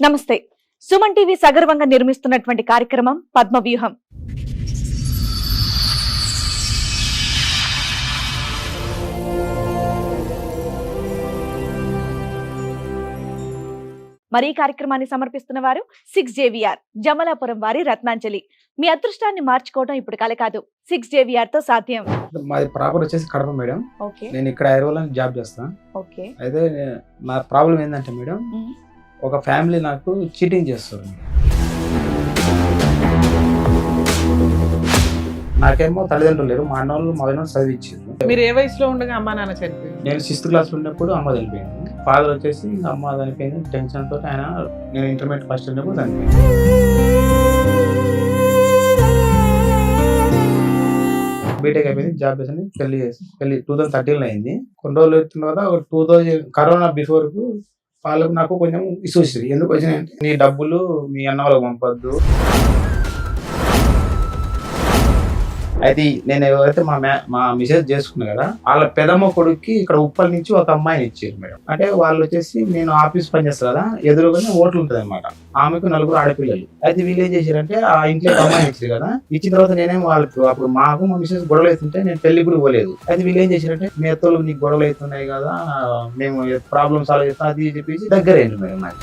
నమస్తే. సుమన్ టీవీ సగర్వంగా నిర్మిస్తున్నటువంటి కార్యక్రమం పద్మవ్యూహం. మరి ఈ కార్యక్రమాన్ని సమర్పిస్తున్న వారు 6JVR జమలాపురం వారి రత్నాంజలి. మీ అదృష్టాన్ని మార్చుకోవడం ఇప్పుడు కల కాదు, 6JVR తో సాధ్యం. మాది ప్రాపర్ వచ్చేసి కడప మేడం. ఓకే నేను ఇక్కడ ఐరోలో జాబ్ చేస్తాను. ఓకే. అయితే నా ప్రాబ్లం ఏంటంటే మేడం, ఒక ఫ్యామిలీ నాకు చీటింగ్ చేస్తారు. నాకేమో తల్లిదండ్రులు లేరు, మా అన్నోళ్ళు మా అన్నోళ్ళు చదివించారు. మీరు ఏ వయసులో ఉండగా అమ్మా నాన్న చనిపోయింది? నేను 6th క్లాస్ ఉన్నప్పుడు అమ్మ చనిపోయింది. ఫాదర్ వచ్చేసి ఇంకా అమ్మ చనిపోయింది. టెన్షన్ తోటి ఆయన, నేను ఇంటర్మీడియట్ ఫస్ట్ ఉన్నప్పుడు చనిపోయింది. బీటెక్ అయిపోయింది, జాబ్ చేసి పెళ్లి 2013 అయింది. కొన్ని రోజులు వచ్చిన తర్వాత 2000 కరోనా బిఫోర్ కు వాళ్ళకు నాకు కొంచెం ఇష్యూస్ ఎందుకు వచ్చినాయంటే, నీ డబ్బులు మీ అన్న వాళ్ళకి పంపొద్దు. అయితే నేను ఎవరైతే మా మిసెస్ చేసుకున్నా కదా, వాళ్ళ పెదమ్మ కొడుక్కి ఇక్కడ ఉప్పల్ నుంచి ఒక అమ్మాయిని ఇచ్చారు మేడం. అంటే వాళ్ళు వచ్చేసి, నేను ఆఫీస్ పని చేస్తారు కదా, ఎదురుగానే హోటల్ ఉంటుంది అనమాట. ఆమెకు 4 ఆడపిల్లలు. అయితే వీళ్ళు ఏం చేశారంటే, ఆ ఇంట్లో అమ్మాయిని ఇచ్చారు కదా, ఇచ్చిన తర్వాత నేనేం వాళ్ళకు అప్పుడు మాకు మా మిసెస్ గొడవలు అవుతుంటే నేను పెళ్లి కూడా పోలేదు. అయితే వీళ్ళు ఏం చేశారంటే, మీ అత్తలు నీకు గొడవలు అవుతున్నాయి కదా, మేము ప్రాబ్లమ్ సాల్వ్ చేస్తాం అది చెప్పేసి దగ్గర అయింది మేడం నాకు.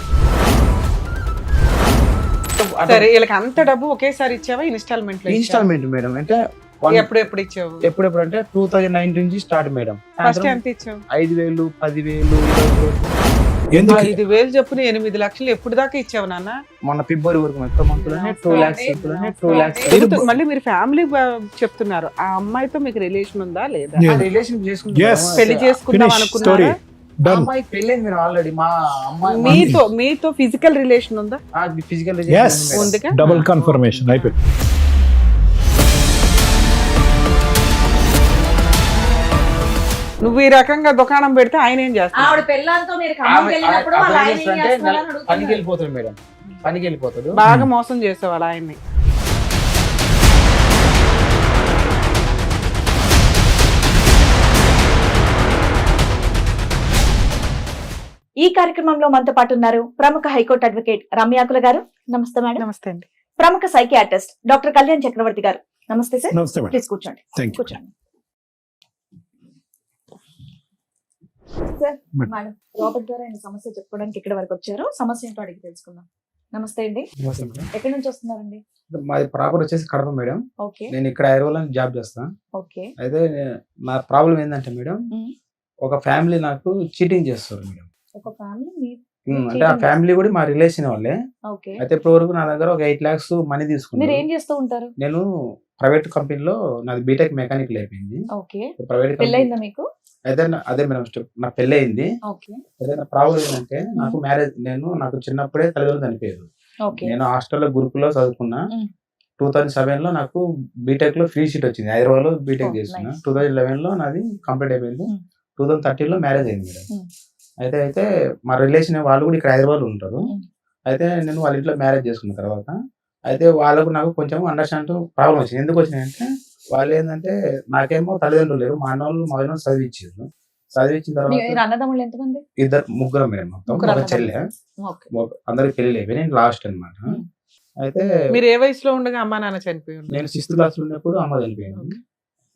సరే, వీళ్ళకి అంత డబ్బు ఒకేసారి ఇచ్చావా? Instalment madam. అంటే ఎప్పుడు ఇచ్చావు? ఎప్పుడెప్పుడు అంటే 2019 నుంచి స్టార్ట్ మేడం. ఫస్ట్ ఎంత ఇచ్చావు? 5,000, 10,000, 20,000. 5,000 చెప్పున 8 లక్షలు ఎప్పుడు దాకా ఇచ్చావు నాన్న? మొన్న ఫిబ్రవరి వరకు మొత్తం మంత్లోనే 2 lakhs. మళ్ళీ మీరు ఫ్యామిలీ చెప్తున్నారు, ఆ అమ్మాయితో మీకు రిలేషన్ ఉందా లేదా? రిలేషన్ పెళ్లి చేసుకుందాం అనుకున్నారా? అమ్మాయికి పెళ్ళైంది మీరు ఆల్రెడీ. మా అమ్మాయి మీతో ఫిజికల్ రిలేషన్ ఉందా? ఫిజికల్ ఉందిగా. డబుల్ కన్ఫర్మేషన్ అయిపోయింది. నువ్వు ఈ రకంగా దుకాణం పెడితే ఆయన ఏం చేస్తాడు? పనికి వెళ్ళిపోతాడు మేడం, పనికి వెళ్ళిపోతాడు. బాగా మోసం చేసేవాడు ఆయన్ని. ఈ కార్యక్రమంలో మనతో పాటు ఉన్నారు ప్రముఖ హైకోర్టు అడ్వకేట్ రమ్యాకుల గారు. నమస్తే మేడం. నమస్తే అండి. ప్రముఖ సైకియాట్రిస్ట్ డాక్టర్ కళ్యాణ్ చక్రవర్తి గారు. నమస్తే సార్. నమస్తే మేడం. ప్లీజ్ కూర్చోండి. కూర్చోండి సార్. మేడం, రాబర్ట్ గారు ఆయన సమస్య చెప్పుకోవడానికి ఇక్కడ వరకు వచ్చారు. సమస్య ఏంటో అడిగి తెలుసుకుందాం. నమస్తే అండి. ఎక్కడి నుంచి వస్తున్నారండి? మాది ప్రాపర్ వచ్చేసి కడప మేడం. ఓకే. నేను ఇక్కడ ఐరోలో జాబ్ చేస్తాను. ఓకే. అయితే నా ప్రాబ్లం ఏంటంటే మేడం, ఒక ఫ్యామిలీ నాకు చీటింగ్ చేస్తారు మేడం. ఒక ఫ్యామిలీ అంటే ఆ ఫ్యామిలీ కూడా మా రిలేషన్ వాళ్ళే. ఓకే. అయితే ఇప్పటి వరకు నా దగ్గర ఒక 8 lakhs మనీ మీరు తీసుకున్నారు. ఏం చేస్తూ ఉంటారు? నేను ప్రైవేట్ కంపెనీలో, నాది బీటెక్ మెకానికల్ అయిపోయింది. ఓకే. ప్రైవేట్ పెళ్ళయిందా మీకు? అయితే అదే మేడం స్టెప్, నా పెళ్ళి అయింది. ఓకే. అయితే నా ప్రాబ్లం ఏంటంటే, నాకు మ్యారేజ్, నాకు చిన్నప్పుడే తల్లిదండ్రులు చనిపోయారు. ఓకే. నేను హాస్టల్లో గురుకులో చదువుకున్నా. 2007 లో నాకు బీటెక్ లో ఫ్రీ సీట్ వచ్చింది. హైదరాబాద్ లో బీటెక్ చేస్తున్నా. 2011 లో నాది కంప్లీట్ అయిపోయింది. 2013 లో మ్యారేజ్ అయింది మేడం. అయితే మా రిలేషన్ వాళ్ళు కూడా ఇక్కడ హైదరాబాద్ లో ఉంటారు. అయితే నేను వాళ్ళ ఇంట్లో మ్యారేజ్ చేసుకున్న తర్వాత, అయితే వాళ్ళకు నాకు కొంచెం అండర్స్టాండ్ ప్రాబ్లం వచ్చింది. ఎందుకు వచ్చినాయంటే, వాళ్ళు ఏంటంటే, నాకేమో తల్లిదండ్రులు లేరు, మా అన్నోళ్ళు మా అన్నోళ్ళు చదివించారు. చదివించిన తర్వాత అన్నదమ్ములు ఎంతమంది? ముగ్గురం మేడం. మొత్తం ఒక చెల్లె. అందరికి పెళ్లి అయిపోయి నేను లాస్ట్ అనమాట. అయితే మీరు ఏ వయసులో ఉండగా అమ్మా నాన్న చనిపోయింది? నేను 6th క్లాస్ ఉన్నప్పుడు అమ్మ చనిపోయింది.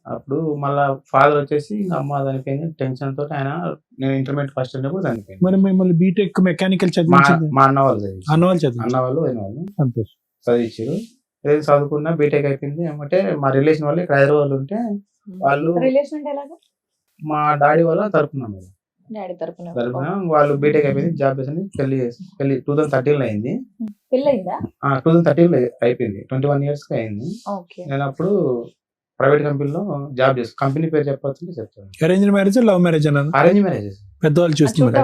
అప్పుడు మళ్ళా ఫాదర్ వచ్చేసి అమ్మ చనిపోయింది. టెన్షన్ తోటి ఆయన, నేను ఇంటర్మీడియట్ ఫస్ట్ ఉన్నప్పుడు చనిపోయింది. మరి మిమ్మల్ని బీటెక్ మెకానికల్ చదివించింది? మా అన్న వాళ్ళు చదివించారు. అన్న వాళ్ళు సంతోషం చదివించారు. ఏదైతే చదువుకున్నా బీటెక్ అయిపోయింది. ఏమంటే మా రిలేషన్ వాళ్ళు ఇక్కడ హైదరాబాద్ ఉంటే, వాళ్ళు రిలేషన్ అంటే ఎలాగా? మా డాడీ వాళ్ళ తరపున మేడం. డాడీ తరపున వాళ్ళు బీటెక్ అయిపోయింది, జాబ్ చేసి పెళ్లి 2013 అయింది. పెళ్ళయిందా? 2013 అయిపోయింది. 21 years అయింది. ఓకే. నేను అప్పుడు ప్రైవేట్ కంపెనీలో జాబ్ చేస్తాను. కంపెనీ పేరు చెప్పొచ్చు చెప్తాను. అరేంజ్ మ్యారేజ్, లవ్ మ్యారేజ్ అన్నాను? Arrange marriage. పెద్దవాళ్ళు చూస్తున్నారు.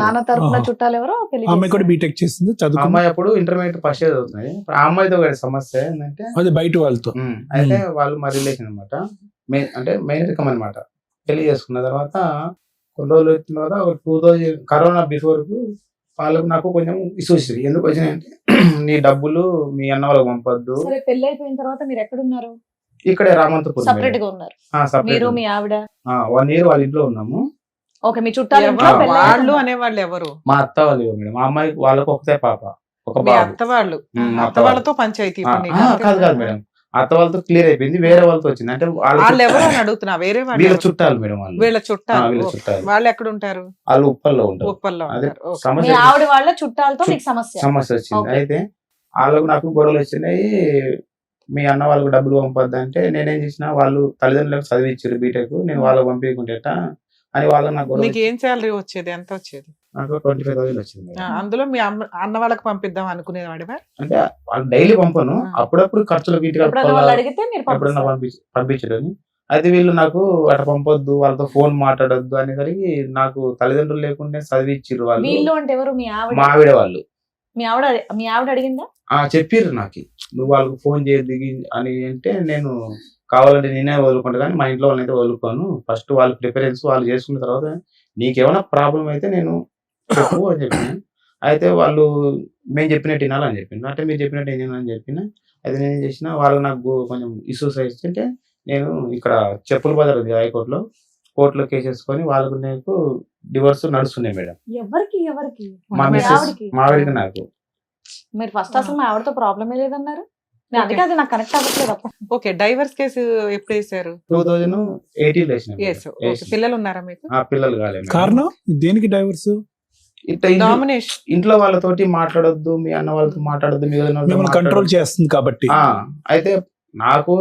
నాన్న తరపున చుట్టాలు ఎవరో పెళ్లి అమ్మాయి కూడా బీటెక్ చేస్తుంది, చదువు. అమ్మాయి అప్పుడు ఇంటర్మీడియట్ ఫస్ట్ ఇయర్ చదువుతుంది. ఆ అమ్మాయితో సమస్య ఏంటంటే, అది బయట వాళ్ళతో. అయితే వాళ్ళు మా రిలేషన్ అనమాట. అంటే మెయిన్ రకం అనమాట. పెళ్లి చేసుకున్న తర్వాత కొన్ని రోజులు వచ్చిన తర్వాత 2000 కరోనా బిఫోర్ కు వాళ్ళకు నాకు కొంచెం ఇష్యూస్ ఎందుకు వచ్చినాయంటే, నీ డబ్బులు మీ అన్న వాళ్ళకి పంపొద్దు. పెళ్లి అయిపోయిన తర్వాత మీరు ఎక్కడున్నారు? ఇక్కడే రామంతపూర్ సెపరేట్ గా ఉన్నారు మీరు, మీ ఆవిడ? 1 year వాళ్ళ ఇంట్లో ఉన్నాము. ఓకే, మీ చుట్టాలు ఎవరు? ఇంట్లో పెళ్ళయ్యాక వాళ్ళు అనేవాళ్ళు ఎవరు? మా అత్త వాళ్ళు మేడం. మా అమ్మాయి వాళ్ళకి ఒకటే పాప, ఒక మీ బాబు. అత్త వాళ్ళు. మా అత్త వాళ్ళతో పంచాయతీ ఇప్పుడు నీకు అంతేనా? కాదు మేడం, అత్త వాళ్ళతో క్లియర్ అయిపోయింది, వేరే వాళ్ళతో వచ్చింది. అంటే వాళ్ళు ఎవరు అని అడుగుతున్నా, వేరే వాళ్ళు వీళ్ళ ఎవరు? చుట్టాలు మేడం వాళ్ళు. వీళ్ళ చుట్టాలు. వీళ్ళ ఓకే. చుట్టాలు. వాళ్ళు ఎక్కడ ఉంటారు? వాళ్ళు ఉప్పల్లో ఉంటారు. ఉప్పల్లో అదే ఉంటారు. ఓకే. మీ సమస్య ఆవిడ వాళ్ళ చుట్టాలతో మీకు సమస్య. సమస్య వచ్చింది. ఓకే. అయితే వాళ్ళకు నాకు గొడవలు వచ్చినాయి. మీ అన్న వాళ్ళకు డబ్బులు పంపొద్దంటే నేనేం చేసిన, వాళ్ళు తల్లిదండ్రులకు చదివించారు బీటెక్, నేను వాళ్ళకి పంపించుకుంటేట అని వాళ్ళకి నాకు గొడవ నీకు ఏం శాలరీ వచ్చేది? ఎంత వచ్చేది? నాకు 25,000 వచ్చింది మేడం. అందులో మీ అన్న వాళ్ళకి పంపిద్దాం అనుకునేవాడివా? అంటే వాళ్ళు డైలీ పంపను, అప్పుడప్పుడు ఖర్చులకు ఇంటికి ఎప్పుడైనా వాళ్ళు అడిగితే మీరు ఎప్పుడన్నా పంపిస్తారు. పంపించడని. అయితే వీళ్ళు నాకు అట్లా పంపొద్దు, వాళ్ళతో ఫోన్ మాట్లాడొద్దు అనేసరికి నాకు తల్లిదండ్రులు లేకుండా చదివిచ్చిర్రు వాళ్ళు. వీళ్ళు అంటే ఎవరు? మీ ఆవిడ. మా ఆవిడ వాళ్ళు మీ ఆవిడ అడిగిందా? చెప్పిర్రు నాకు, నువ్వు వాళ్ళకి ఫోన్ చేయద్దు అని. అంటే నేను కావాలంటే నేనే వదులుకుంటా, కానీ మా ఇంట్లో వాళ్ళని అయితే వదులుకోను. ఫస్ట్ వాళ్ళ ప్రిఫరెన్స్ వాళ్ళు చేసుకున్న తర్వాత నీకేమైనా ప్రాబ్లం అయితే నేను చెప్పు అని చెప్పిన. అయితే వాళ్ళు మేము చెప్పినట్టు వినాలని చెప్పిండు. అంటే మీరు చెప్పినట్టు వినాలని చెప్పిన. అయితే నేనేం చేసిన, వాళ్ళు నాకు కొంచెం ఇష్యూస్ అయితే నేను ఇక్కడ చెప్పుల బజార్ ఉంది హైకోర్టులో, కోర్టులో కేసేసుకొని వాళ్ళకు నాకు డివోర్స్ నడుస్తున్నాయి మేడం. ఎవరికి ఎవరికి? మా మీ మిస్సెస్ ఆవిడకి. మా ఆవిడకి నాకు. మీరు ఫస్ట్ అసలు మా ఆవిడతో ప్రాబ్లమే లేదన్నారు. నేను అందుకే అది నాకు కనెక్ట్ అవ్వట్లేదు అప్పుడు. ఓకే. డైవర్స్ కేసు ఎప్పుడు వేసారు? 2018 వేసిన మేడం. ఎస్. ఓకే. పిల్లలు ఉన్నారా మీకు? పిల్లలు కాలేదు. కారణం దేనికి డైవర్స్? ఇట్లా డామినేషన్. ఇంట్లో వాళ్ళతోటి మాట్లాడొద్దు, మీ అన్న వాళ్ళతో మాట్లాడొద్దు, మీ వదిన వాళ్ళతో మిమ్మల్ని కంట్రోల్ మాట్లాడొద్దు. చేస్తుంది కాబట్టి. అయితే నాకు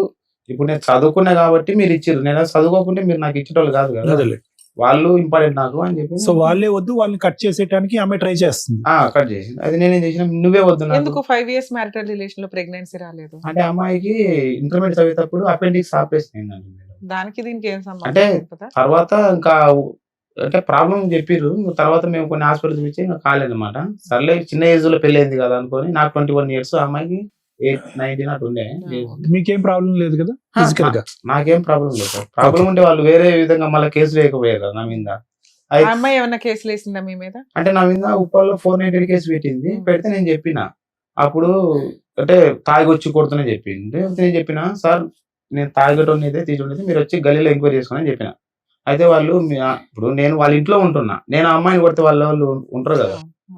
ఇప్పుడు నేను చదువుకున్నా కాబట్టి మీరు ఇచ్చిర్రు, నేను చదువుకోకుంటే మీరు నాకు ఇచ్చేటోళ్ళు కాదు కదా, అదేలే. వాళ్ళు ఇంపార్టెంట్ నాకు అని చెప్పి సో వాళ్ళే వద్దు, వాళ్ళని కట్ చేసేయడానికి ఆమె ట్రై చేస్తుంది. కట్ చేసి. అది నేనేం చేసిన, నువ్వే వద్దు నాకు. ఎందుకు 5 years మ్యారిటల్ రిలేషన్ లో ప్రెగ్నెన్సీ రాలేదు? అంటే అమ్మాయికి ఇంటర్మీడియట్ చదివేటప్పుడు అపెండిక్స్ ఆపరేషన్ అయిందండి మేడం. దానికి దీనికి ఏం సంబంధం? అంటే ఉంటుందా? తర్వాత ఇంకా అంటే ప్రాబ్లం చెప్పిర్రు. తర్వాత మేము కొన్ని హాస్పిటల్ చూపించి ఇంకా కాలేదన్నమాట. సర్లే చిన్న ఏజ్ లో పెళ్లి అయింది కదా అనుకొని, నాకు 21 years, అమ్మాయికి 19 అటు ఉండే. మీకేం ప్రాబ్లం లేదు కదా ఫిజికల్ గా? నాకేం ప్రాబ్లం లేదు సార్. ప్రాబ్లం ఉంటే వాళ్ళు వేరే విధంగా మళ్ళీ కేసు వేయకపోయారు కదా నా మీద. ఆ అమ్మాయి ఏమన్నా కేసులు వేసిందా మీ మీద? అంటే నా మీద ఉప్పల్లో 498 కేసు పెట్టింది. పెడితే నేను చెప్పిన, అప్పుడు అంటే తాగి వచ్చి కొడుతూనే చెప్పింది. నేను చెప్పిన, సార్ నేను తాగటం అయితే తీసుకుంటే మీరు వచ్చి గల్లీలో ఎంక్వైరీ చేసుకుని అని చెప్పిన. అయితే వాళ్ళు ఇప్పుడు నేను వాళ్ళ ఇంట్లో ఉంటున్నా, నేను ఆ అమ్మాయిని కొడితే వాళ్ళు ఉంటారు కదా,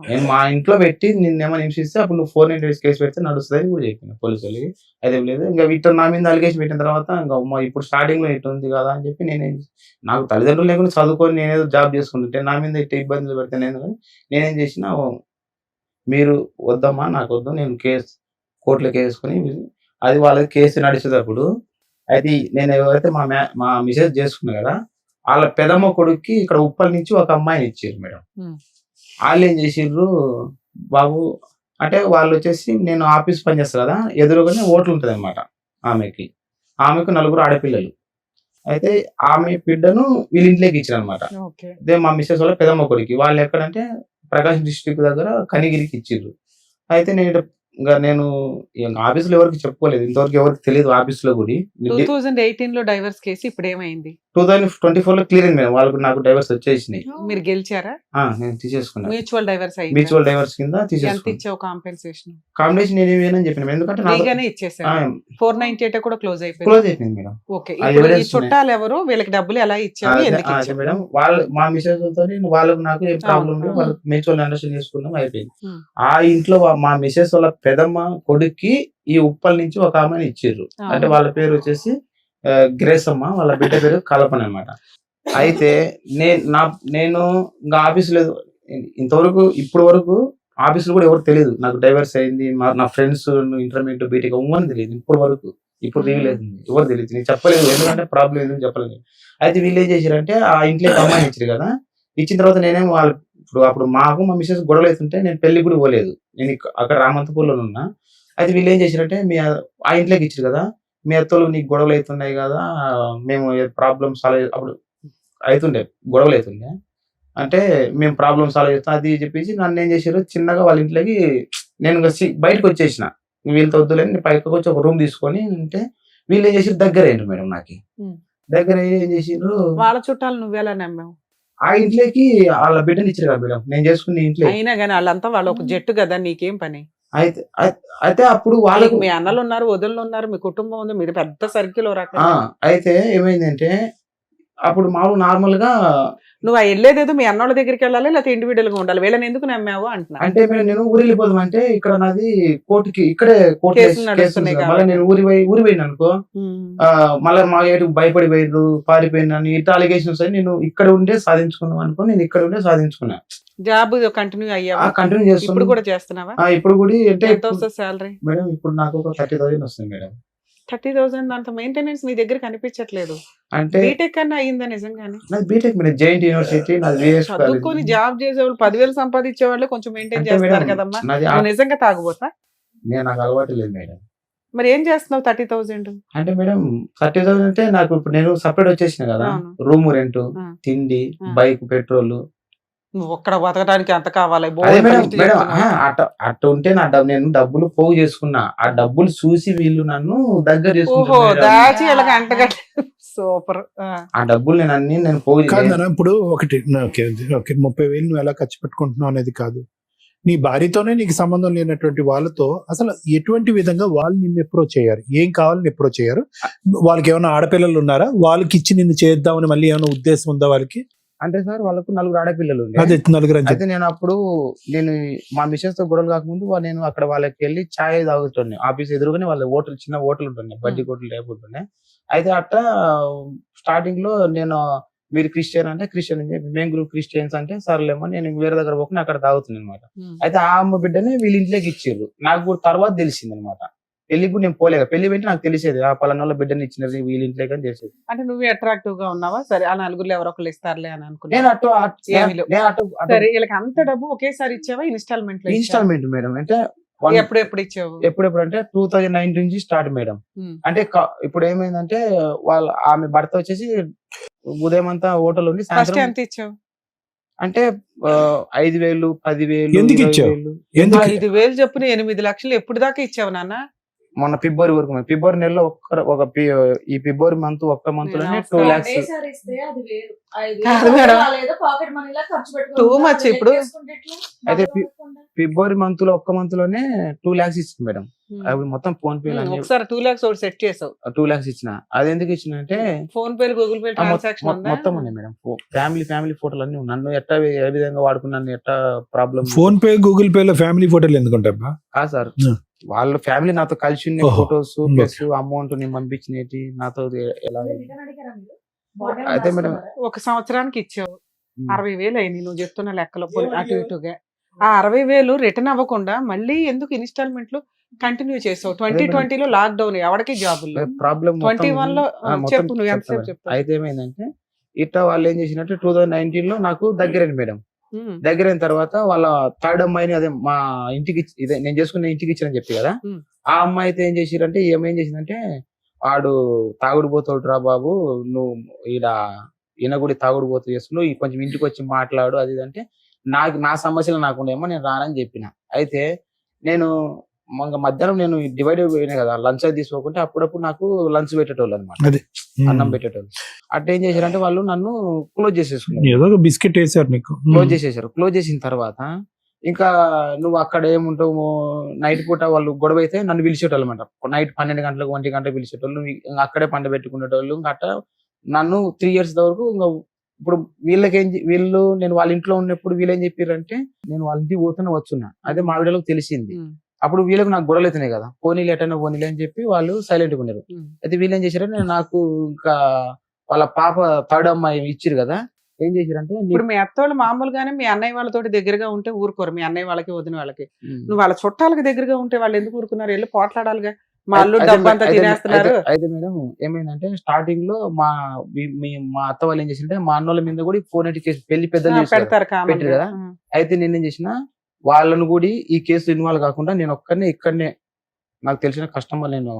నేను మా ఇంట్లో పెట్టి నిన్నేమో హింసిస్తే అప్పుడు నువ్వు 498 కేసు పెడితే నడుస్తుంది అని కూడా చెప్పిన పోలీసు వాళ్ళకి. అదేం లేదు, ఇంకా వీటితో నా మీద అలిగేషన్ పెట్టిన తర్వాత ఇంకా ఇప్పుడు స్టార్టింగ్ లో ఇటు ఉంది కదా అని చెప్పి నాకు తల్లిదండ్రులు లేకుండా చదువుకొని నేనేదో జాబ్ చేసుకుంటుంటే నా మీద ఇట్లా ఇబ్బందులు పెడితే నేనేం చేసిన, మీరు వద్దమ్మా నాకు వద్దు, నేను కోర్టులో కేసు వేసుకొని అది వాళ్ళకి కేసు నడిచేటప్పుడు అయితే నేను ఎవరైతే మా మిసెస్ చేసుకున్నా కదా, వాళ్ళ పెదమ్మ కొడుక్కి ఇక్కడ ఉప్పల్ నుంచి ఒక అమ్మాయిని ఇచ్చారు మేడం. వాళ్ళు ఏం చేసిర్రు, బాబు అంటే వాళ్ళు వచ్చేసి నేను ఆఫీస్ పని చేస్తా కదా, ఎదురుగానే ఓట్లు ఉంటుంది అనమాట ఆమెకు 4 ఆడపిల్లలు. అయితే ఆమె బిడ్డను వీళ్ళ ఇంట్లోకి ఇచ్చారు అనమాట. అదే మా మిస్సెస్ వాళ్ళ పెదమ్మ కొడుకు. వాళ్ళు ఎక్కడంటే ప్రకాశం డిస్ట్రిక్ట్ దగ్గర కనిగిరికి ఇచ్చిర్రు. అయితే నేను ఆఫీసులో ఎవరికి చెప్పుకోలేదు, ఇంతవరకు ఎవరికి తెలియదు ఆఫీసులో కూడా. 2018 లో డైవర్స్ కేసు ఇప్పుడు ఏమైంది? 2024 లో క్లియర్ అయింది మేడం. వాళ్ళకు నాకు డైవర్స్ వచ్చేసినాయి. మీరు గెలిచారా? నేను తీసేసుకున్నాను. మ్యూచువల్ డైవర్స్ అయింది. మ్యూచువల్ డైవర్స్ కింద ఎంత తీసేసుకున్నాను. ఇచ్చావు కాంపెన్సేషన్? కాంబినేషన్ నేనేమేనని చెప్పిన, ఎందుకంటే ఫ్రీగానే ఇచ్చేసారు. 498 కూడా క్లోజ్ అయిపోయింది. క్లోజ్ అయిపోయింది మేడం. ఓకే. ఆ ఇప్పుడు ఈ evidence చుట్టాలు ఎవరు, వీళ్ళకి డబ్బులు ఎలా ఇచ్చారు, ఎందుకు అదే ఇచ్చారు? మేడం, వాళ్ళు మా మిసెస్ తో వాళ్ళకు నాకు ఏ ప్రాబ్లం లేదు, అవును. వాళ్ళకి మ్యూచువల్ అండర్స్టాండ్ చేసుకున్నాం, అయిపోయింది. ఉమ్. ఆ ఇంట్లో మా మిసెస్ వాళ్ళ పెదమ్మ కొడుక్కి ఈ ఉప్పల్ నుంచి ఒక ఆమెను ఇచ్చిర్రు. అవును. అంటే వాళ్ళ పేరు వచ్చేసి గ్రేస్ అమ్మ, వాళ్ళ బిడ్డ పేరు కల్పన అన్నమాట. అయితే నేను ఇంకా ఆఫీస్ లేదు ఇంతవరకు, ఇప్పటి వరకు ఆఫీసులో కూడా ఎవరు తెలియదు నాకు డైవర్స్ అయింది. నా ఫ్రెండ్స్ ఇంటర్మీడియట్ బీటెక్ అవ్వని తెలియదు ఇప్పటి వరకు. ఇప్పుడు రివీల్ అవుతుంది, ఎవరు తెలియదు, నేను చెప్పలేదు, ఎందుకంటే ప్రాబ్లం ఏదో చెప్పలేదు. అయితే వీళ్ళు ఏం చేశారంటే ఆ ఇంట్లో అమ్మాయిని ఇచ్చారు కదా, ఇచ్చిన తర్వాత నేనేమో వాళ్ళు అప్పుడు మాకు మా మిస్సెస్ గొడవలు అవుతుంటే నేను పెళ్లి కూడా పోలేదు, నేను అక్కడ రామంతపూర్లో ఉన్నా. అయితే వీళ్ళు ఏం చేశారంటే ఆ ఇంట్లోకి ఇచ్చారు కదా, మీ అత్తలు నీకు గొడవలు అవుతున్నాయి కదా, మేము ప్రాబ్లమ్ సాల్వ్ అప్పుడు అవుతుండే గొడవలు అవుతుండే, అంటే మేము ప్రాబ్లమ్ సాల్వ్ చేస్తాం అది చెప్పేసి నన్ను ఏం చేశారు, చిన్నగా వాళ్ళ ఇంట్లోకి నేను బయటకు వచ్చేసిన, వీళ్ళతో వద్దులేని నేను పైకి వచ్చి ఒక రూమ్ తీసుకొని ఉంటే వీళ్ళు ఏం చేసారు, దగ్గర అయ్యారు మేడం. నాకు దగ్గర ఏం చేసిండ్రు, వాళ్ళ చుట్టాలు నువ్వెలా నమ్మావు? ఆ ఇంట్లోకి వాళ్ళ బిడ్డని ఇచ్చారు కదా మేడం, నేను చేసుకున్న ఇంట్లో. అయినా కానీ వాళ్ళంతా వాళ్ళు ఒక జట్టు కదా, నీకేం పని? అయితే అప్పుడు వాళ్ళకి మీ అన్నలు ఉన్నారు, వదినలు ఉన్నారు, మీ కుటుంబం ఉంది, మీరు పెద్ద సర్కిల్ రకం. అయితే ఏమైందంటే అప్పుడు మామూలు నార్మల్ గా నువ్వు ఆ వెళ్ళేదేదో మీ అన్నోళ్ళ దగ్గరికి వెళ్ళాలి, లేకపోతే ఇండివిడువల్ గా ఉండాలి, వీళ్ళని ఎందుకు నమ్మావు అంటున్నా. అంటే మేడం నేను ఊరు వెళ్ళిపోదాం అంటే ఇక్కడ నాది కోర్టుకి ఇక్కడే కోర్టు కేసులు నడుస్తున్నాయి మళ్ళీ కాబట్టి. నేను ఊరి పోయిన అనుకో మళ్ళీ మా ఏటు భయపడి పోయిర్రు పారిపోయినాను ఇట్లా అలిగేషన్స్ అని నేను ఇక్కడ ఉండే సాధించుకున్నాం అనుకో నేను ఇక్కడ ఉండే సాధించుకున్నా. జాబ్ కంటిన్యూ అయ్యావా? కంటిన్యూ ఇప్పుడు చేస్తున్నాను. కూడా చేస్తున్నావా? ఇప్పుడు కూడా అంటే ఎంత వస్తుంది సాలరీ? మేడం ఇప్పుడు నాకు ఒక 30,000 వస్తుంది మేడం. 30,000 అంత మెయింటెనెన్స్ నీ దగ్గర కనిపించట్లేదు. అంటే బీటెక్ అన్నా అయిందా నిజంగానే? నాది బీటెక్ మేడం జైంట్ యూనివర్సిటీ నాది VS చదువుకొని జాబ్ చేసేవాళ్ళు 10,000 సంపాదించే వాళ్ళు కొంచెం మెయింటైన్ అంటే చేస్తారు మేడం, కదమ్మా. నాది నువ్వు నిజంగా తాగుబోతా? నేను నాకు అలవాటు లేదు మేడం. మరి ఏం చేస్తున్నావు 30,000? అంటే మేడం 30,000 అంటే నాకు ఇప్పుడు నేను సపరేట్ వచ్చేసిన కదా, అవును. రూమ్ రెంట్, ఆ. తిండి, ఆ. Bike, petrol. నువ్వు ఒక్కడ బతకడానికి ఎంత కావాలి? అదే మేడం మేడం అట్ట ఉంటే నేను డబ్బులు పోగు చేసుకున్నా. ఆ డబ్బులు చూసి వీళ్ళు నన్ను దగ్గర ఓహో, చేసుకుంటారు మేడం. దాచి వీళ్ళకి అంటగట్ట. సూపర్. ఆ డబ్బులు నేను అన్ని నేను పోగు కాదు చేయ- నాన్న, ఇప్పుడు ఓకే 30,000 నువ్వు ఎలా ఖర్చు పెట్టుకుంటున్నావు అనేది కాదు, నీ భార్యతోనే నీకు సంబంధం లేనటువంటి వాళ్ళతో అసలు ఎటువంటి విధంగా వాళ్ళు నిన్ను అప్రోచ్ అయ్యారు, ఏం కావాలని అప్రోచ్ అయ్యారు? వాళ్ళకి ఏమైనా ఆడపిల్లలు ఉన్నారా? వాళ్ళకి ఇచ్చి నిన్ను చేద్దామని మళ్ళీ ఏమైనా ఉద్దేశం ఉందా వాళ్ళకి? అంటే సార్ వాళ్ళకు 4 ఆడపిల్లలు ఉండే. అదే 4 అని అయితే చెప్పి. నేను అప్పుడు నేను మా మిసెస్ తో గొడవలు కాకముందు నేను అక్కడ వాళ్ళకి వెళ్ళి ఛాయ్ తాగుతుండే. ఆఫీస్ ఎదురుగానే వాళ్ళ హోటల్, చిన్న హోటల్ ఉంటుండే, బడ్డీ హోటల్ టైప్ ఉంటుండే. అయితే అట్లా స్టార్టింగ్ లో నేను మీరు క్రిస్టియన్ అంటే క్రిస్టియన్ అని చెప్పి మేము గ్రూప్ క్రిస్టియన్స్ అంటే సర్లేమో నేను వేరే దగ్గర పోకుండా అక్కడ తాగుతున్నాను అనమాట. అయితే ఆ అమ్మ బిడ్డని వీళ్ళ ఇంట్లోకి ఇచ్చిర్రు. నాకు కూడా తర్వాత తెలిసింది అనమాట. పెళ్లికి కూడా నేను పోలేదు, పెళ్లి పెట్టి నాకు తెలిసేది ఆ పలానా వాళ్ళ బిడ్డని ఇచ్చినది వీళ్ళ ఇంట్లోకి అని తెలిసేది. అంటే నువ్వు అట్రాక్టివ్ గా ఉన్నావా? సరే ఆ నలుగురు ఎవరో ఒకళ్ళు ఇస్తారులే అని అనుకున్నా. నేను అటు ఏమీ లేవు. నేను అటు సరే వీళ్ళకి అంత డబ్బు ఒకేసారి ఇచ్చావా? ఇన్స్టాల్మెంట్ లో ఇచ్చావా? Instalment madam. అంటే ఎప్పుడు ఇచ్చావు? ఎప్పుడెప్పుడు అంటే 2019 నుంచి స్టార్ట్ మేడం. అంటే ఇప్పుడు ఏమైందంటే ఆమె భర్త వచ్చేసి ఉదయం అంతా హోటల్ ఉండి ఫస్ట్ సాయంత్రం ఎంత ఇచ్చావు? అంటే 5,000, 10,000, ఎందుకు ఇచ్చావు? 20,000. ఎందుకు? 5,000 చొప్పున 8 లక్షలు ఎప్పుడు దాకా ఇచ్చావు నాన్న? మొన్న ఫిబ్రవరి వరకు ఫిబ్రవరి నెలలో ఈ ఫిబ్రవరి మంత్ ఒక్క మంత్ లోనే 2 lakhs. కాదు మేడం. Too much ఇప్పుడు. అయితే ఫిబ్రవరి మంత్ లో ఒక్క మంత్ లోనే 2 lakhs ఇచ్చింది మేడం. అవి మొత్తం ఫోన్ పే ఒకసారి 2 lakhs ఒకటి సెట్ చేసావు. 2 lakhs ఇచ్చిన. అది ఎందుకు ఇచ్చిన అంటే phone pay, Google pay transaction ఉందా? మొత్తం ఉన్నాయి మేడం. ఫ్యామిలీ ఫోటోలు అన్ని ఉన్నాయి. నన్ను ఎట్టా ఏ విధంగా వాడుకున్నాను, ఎట్టా problem. Phone pay, Google pay లో ఫ్యామిలీ ఫోటోలు ఎందుకుంటా? కాదు సార్, Hmm. వాళ్ళ ఫ్యామిలీ నాతో కలిసి ఉన్న ఓహో. ఫొటోస్ ప్లస్ అమౌంట్ నేను పంపించినవి నాతో ఎలా. అయితే మేడం ఒక సంవత్సరానికి ఇచ్చావు. ఉమ్, 60,000 అయింది నువ్వు చెప్తున్న లెక్కలో అటు ఇటుగా. ఆ 60,000 రిటర్న్ అవ్వకుండా మళ్ళీ ఎందుకు ఇన్స్టాల్మెంట్లు కంటిన్యూ చేసావు? 2020 లో లాక్డౌన్, ఎవరికి జాబులు? ప్రాబ్లం 21 లో చెప్పు, నువ్వు ఎంతసేపు చెప్తావు? అయితే ఏమైందంటే ఇట్లా వాళ్ళు ఏం చేసినట్టు 2019 లో నాకు దగ్గరైంది మేడం. దగ్గరైన తర్వాత వాళ్ళ థర్డ్ అమ్మాయిని అదే మా ఇంటికి ఇదే నేను చేసుకున్న ఇంటికి ఇచ్చానని చెప్పి కదా, ఉమ్. ఆ అమ్మాయి అయితే ఏం చేసిరంటే ఏమేం చేసిందంటే వాడు తాగుడు పోతాడు రా బాబు, నువ్వు ఈయన కూడా తాగుడు పోతూ చేస్తున్నావు, కొంచెం ఇంటికి వచ్చి మాట్లాడు అది ఇది అంటే నా సమస్యలు నాకు ఉండేమో నేను రానని చెప్పిన. అయితే నేను మధ్యాహ్నం నేను డివైడ్ అయిపోయినా కదా, లంచ్ అది తీసుకోకుంటే అప్పుడప్పుడు నాకు లంచ్ పెట్టేటోళ్ళు అనమాట, అదే అన్నం పెట్టేటోళ్ళు. అట్లా ఏం చేశారంటే వాళ్ళు నన్ను క్లోజ్ చేసేసుకున్నారు. ఏదో ఒక బిస్కెట్ వేసారు నీకు. క్లోజ్ చేసేసారు. క్లోజ్ చేసిన తర్వాత ఇంకా నువ్వు అక్కడ ఏముంటావు, నైట్ పూట వాళ్ళు గొడవ అయితే నన్ను పిలిచేటోళ్ళు అనమాట. నైట్ 12 గంటలకు 1 గంట పిలిచేటోళ్ళు, ఇంకా అక్కడే పంట పెట్టుకునేటోళ్ళు. ఇంకా అట్లా నన్ను 3 years వరకు ఇంకా ఇప్పుడు వీళ్ళు నేను వాళ్ళ ఇంట్లో ఉన్నప్పుడు వీళ్ళు ఏం చెప్పారంటే నేను వాళ్ళ ఇంటికి పోతూనే వచ్చున్నా. అదే మా వీళ్ళకి తెలిసింది. అప్పుడు వీళ్ళకి నాకు గొడవలు అవుతున్నాయి కదా, పోనీలు ఎటైనా పోనీలే అని చెప్పి వాళ్ళు సైలెంట్ గా ఉన్నారు. అయితే వీళ్ళు ఏం చేశారంటే నాకు ఇంకా వాళ్ళ పాప థర్డ్ అమ్మాయి ఇచ్చిరు కదా, ఏం చేశారంటే ఇప్పుడు మీ అత్తోళ్ళు మామూలుగానే మీ అన్నయ్య వాళ్ళతో దగ్గరగా ఉంటే ఊరుకోరు, మీ అన్నయ్య వాళ్ళకి వదిన వాళ్ళకి. నువ్వు వాళ్ళ చుట్టాలకి దగ్గరగా ఉంటే వాళ్ళు ఎందుకు ఊరుకున్నారు? వెళ్ళి పోట్లాడాలిగా, మా అల్లు డబ్బంతా తినేస్తున్నారు. అయితే మేడం ఏమైందంటే స్టార్టింగ్ లో మా అత్త వాళ్ళు ఏం చేసింటే మా అన్నోళ్ళ మీద కూడా ఫోన్ కేసు పెళ్లి పెద్దలు పెడతారు పెట్టారు కదా. అయితే నేనేం చేసిన వాళ్ళను కూడా ఈ కేసు ఇన్వాల్వ్ కాకుండా నేను ఇక్కడనే నాకు తెలిసిన కస్టమర్, నేను